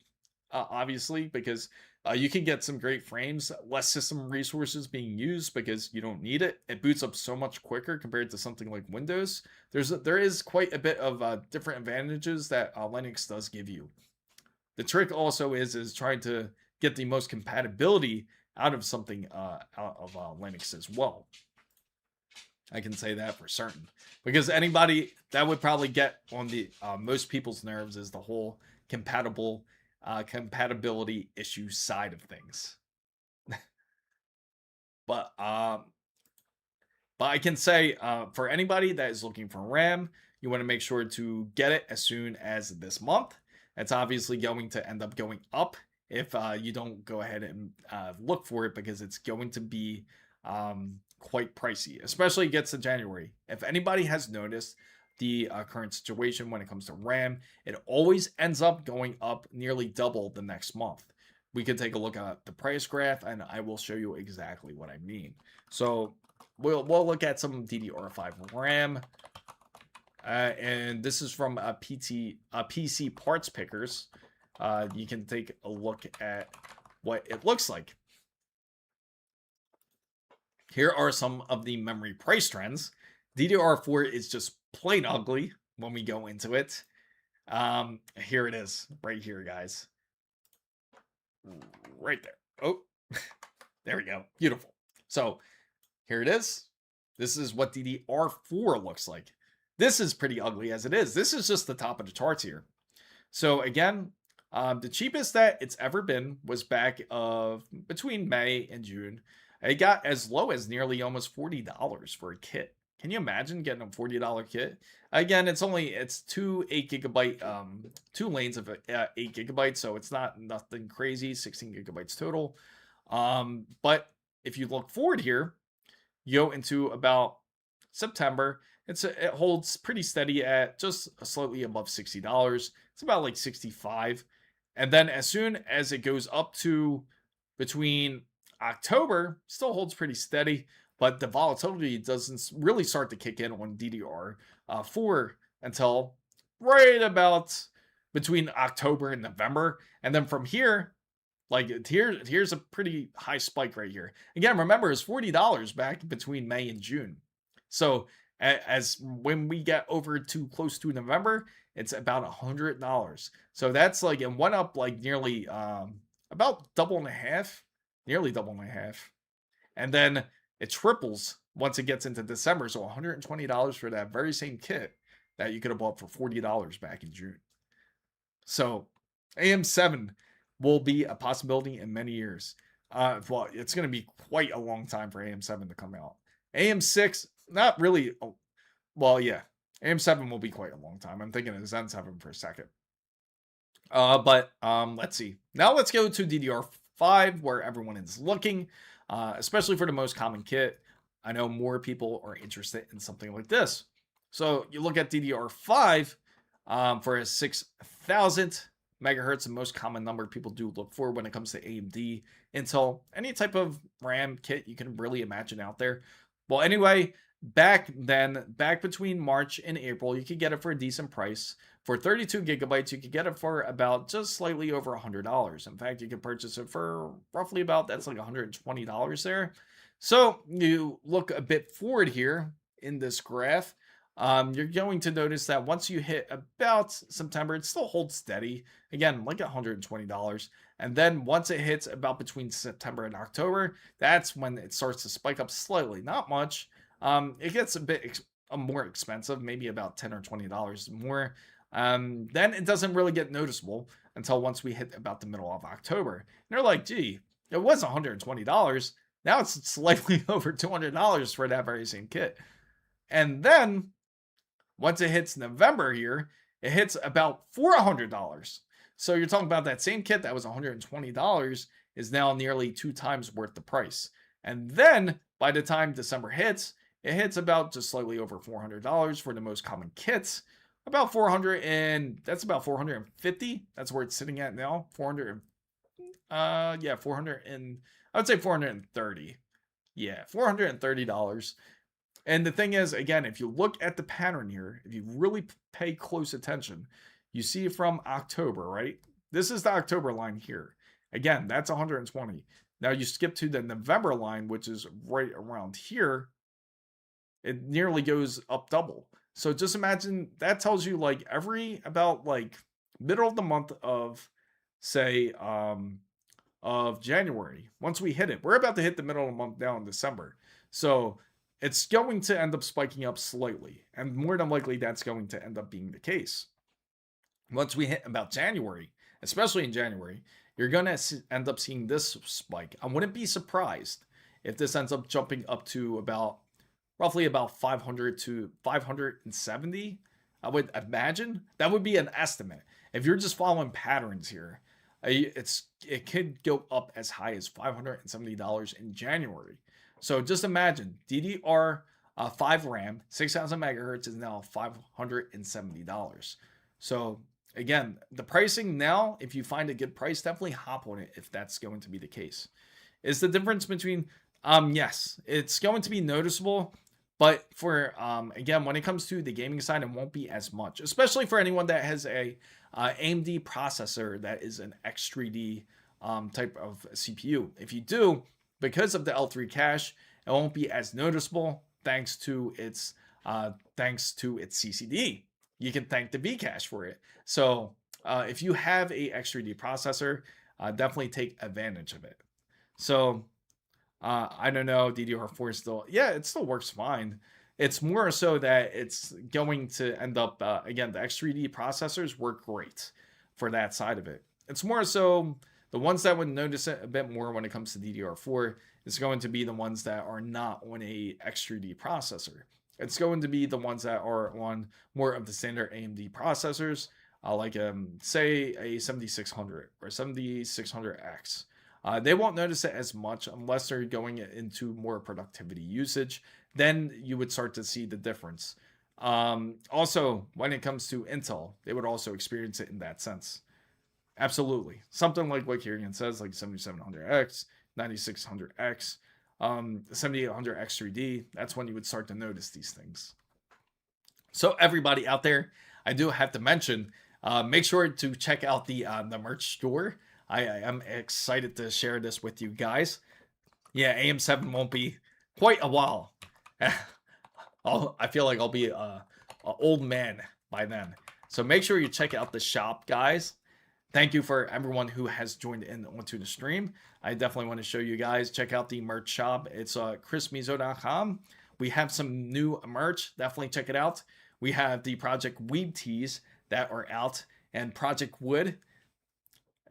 obviously, because you can get some great frames, less system resources being used because you don't need it. It boots up so much quicker compared to something like Windows. There is quite a bit of different advantages that Linux does give you. The trick also is trying to get the most compatibility out of something out of Linux as well. I can say that for certain because anybody that would probably get on the most people's nerves is the whole compatibility issue side of things. But I can say for anybody that is looking for RAM, you want to make sure to get it as soon as this month. It's obviously going to end up going up if you don't go ahead and look for it because it's going to be quite pricey, especially gets to January. If anybody has noticed the current situation when it comes to RAM, it always ends up going up nearly double the next month. We can take a look at the price graph and I will show you exactly what I mean. So we'll look at some DDR5 RAM. And this is from PC Parts Pickers. You can take a look at what it looks like. Here are some of the memory price trends. DDR4 is just plain ugly when we go into it. Here it is, right here, guys. Right there. Oh, there we go. Beautiful. So here it is. This is what DDR4 looks like. This is pretty ugly as it is. This is just the top of the charts here. So again, the cheapest that it's ever been was back of between May and June. It got as low as nearly almost $40 for a kit. Can you imagine getting a $40 kit? Again, it's two 8 GB, 2 lanes of 8 GB, so it's nothing crazy. 16 GB total. But if you look forward here, you go into about September. It holds pretty steady at just slightly above $60. It's about like 65, and then as soon as it goes up to between October, still holds pretty steady, but the volatility doesn't really start to kick in on DDR4 until right about between October and November, and then from here, like here's a pretty high spike right here. Again, remember it's $40 back between May and June, so as when we get over to close to November, it's about $100. So that's like it went up like nearly about double and a half. Nearly double and a half. And then it triples once it gets into December. So $120 for that very same kit. that you could have bought for $40 back in June. So AM7 will be a possibility in many years. Well, it's going to be quite a long time for AM7 to come out. AM6, not really. Well, yeah, AM7 will be quite a long time. I'm thinking of Zen 7 for a second. But let's see. Now let's go to DDR5, where everyone is looking, especially for the most common kit. I know more people are interested in something like this. So you look at DDR5 for a 6,000 megahertz, the most common number people do look for when it comes to AMD, Intel, any type of RAM kit you can really imagine out there. Well, anyway, back between March and April, you could get it for a decent price. For 32 gigabytes, you could get it for about just slightly over $100. In fact, you could purchase it for roughly about, that's like $120 there. So you look a bit forward here in this graph. You're going to notice that once you hit about September, it still holds steady. Again, like $120. And then once it hits about between September and October, that's when it starts to spike up slightly. Not much. It gets a bit more expensive, maybe about $10 or $20 more. Then it doesn't really get noticeable until once we hit about the middle of October. And they're like, gee, it was $120. Now it's slightly over $200 for that very same kit. And then once it hits November here, it hits about $400. So you're talking about that same kit that was $120 is now nearly 2 times worth the price. And then by the time December hits, it hits about just slightly over $400 for the most common kits. About 400 and that's about 450. That's where it's sitting at now. 400 400 and I would say 430. Yeah, $430. And the thing is, again, if you look at the pattern here, if you really pay close attention, you see from October, right? This is the October line here. Again, that's 120. Now you skip to the November line, which is right around here. It nearly goes up double. So just imagine that tells you like every about like middle of the month of say of January. Once we hit it, we're about to hit the middle of the month now in December. So it's going to end up spiking up slightly. And more than likely, that's going to end up being the case. Once we hit about January, especially in January, you're going to end up seeing this spike. I wouldn't be surprised if this ends up jumping up to about roughly about 500 to 570. I would imagine that would be an estimate. If you're just following patterns here, it could go up as high as $570 in January. So just imagine DDR5 RAM, 6,000 megahertz is now $570. So again, the pricing now, if you find a good price, definitely hop on it if that's going to be the case. Is the difference between, yes, it's going to be noticeable, but for, again, when it comes to the gaming side, it won't be as much, especially for anyone that has a AMD processor that is an X3D type of CPU. If you do, because of the L3 cache, it won't be as noticeable thanks to its CCD. You can thank the V cache for it. So if you have a X3D processor, definitely take advantage of it. So I don't know, DDR4 still, yeah, it still works fine. It's more so that it's going to end up, again, the X3D processors work great for that side of it. It's more so the ones that would notice it a bit more when it comes to DDR4 is going to be the ones that are not on a X3D processor. It's going to be the ones that are on more of the standard AMD processors, like say a 7600 or 7600X. They won't notice it as much unless they're going into more productivity usage. Then you would start to see the difference. Also, when it comes to Intel, they would also experience it in that sense. Absolutely. Something like what Kieran says, like 7700X, 9600X, 7800X3D. That's when you would start to notice these things. So everybody out there, I do have to mention, make sure to check out the merch store. I am excited to share this with you guys. Yeah, AM7 won't be quite a while. I feel like I'll be an old man by then. So make sure you check out the shop, guys. Thank you for everyone who has joined in onto the stream. I definitely want to show you guys. Check out the merch shop. It's chrismizo.com. We have some new merch. Definitely check it out. We have the Project Weeb tees that are out, and Project Wood.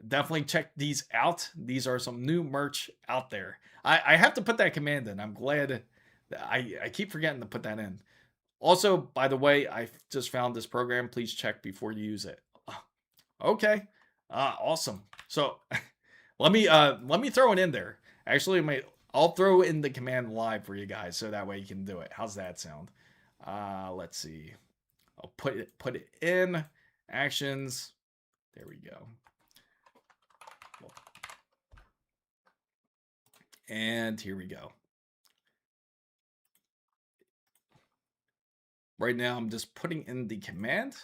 Definitely check these out. These are some new merch out there. I have to put that command in. I'm glad. I keep forgetting to put that in. Also, by the way, I just found this program. Please check before you use it. Okay, awesome. So let me throw it in there. Actually, I'll throw in the command live for you guys, so that way you can do it. How's that sound? Let's see. I'll put it in actions. There we go. And here we go. Right now, I'm just putting in the command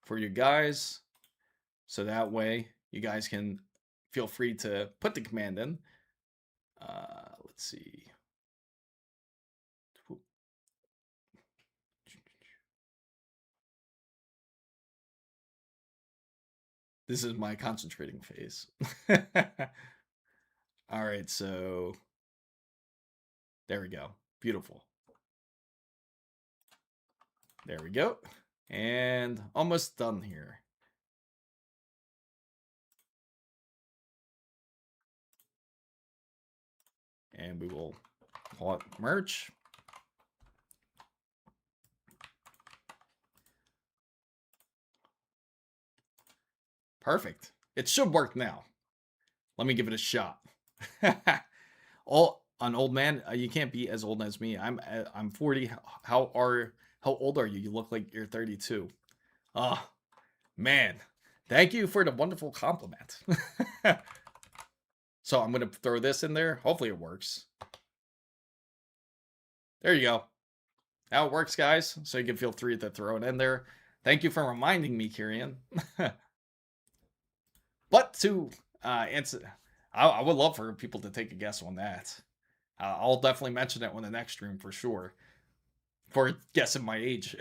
for you guys, so that way you guys can feel free to put the command in. Let's see. This is my concentrating phase. All right, so there we go. Beautiful. There we go. And almost done here. And we will call it merch. Perfect. It should work now. Let me give it a shot. An old man, you can't be as old as me. I'm 40. How old are you? You look like you're 32. Oh, man. Thank you for the wonderful compliment. So I'm going to throw this in there. Hopefully it works. There you go. How it works, guys. So you can feel free to throw it in there. Thank you for reminding me, Kieran. But to answer, I would love for people to take a guess on that. I'll definitely mention it on the next stream for sure. For guessing my age.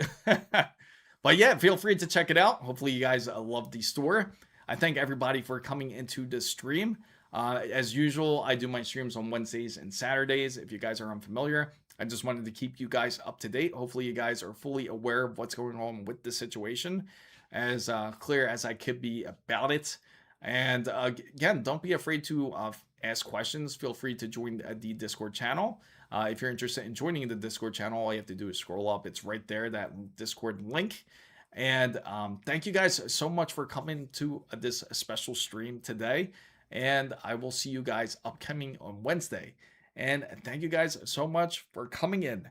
But yeah, feel free to check it out. Hopefully you guys love the store. I thank everybody for coming into the stream. As usual, I do my streams on Wednesdays and Saturdays. If you guys are unfamiliar, I just wanted to keep you guys up to date. Hopefully you guys are fully aware of what's going on with the situation, as clear as I could be about it. And again, don't be afraid to ask questions. Feel free to join the Discord channel. If you're interested in joining the Discord channel, all you have to do is scroll up. It's right there, that Discord link. And thank you guys so much for coming to this special stream today. And I will see you guys upcoming on Wednesday. And thank you guys so much for coming in.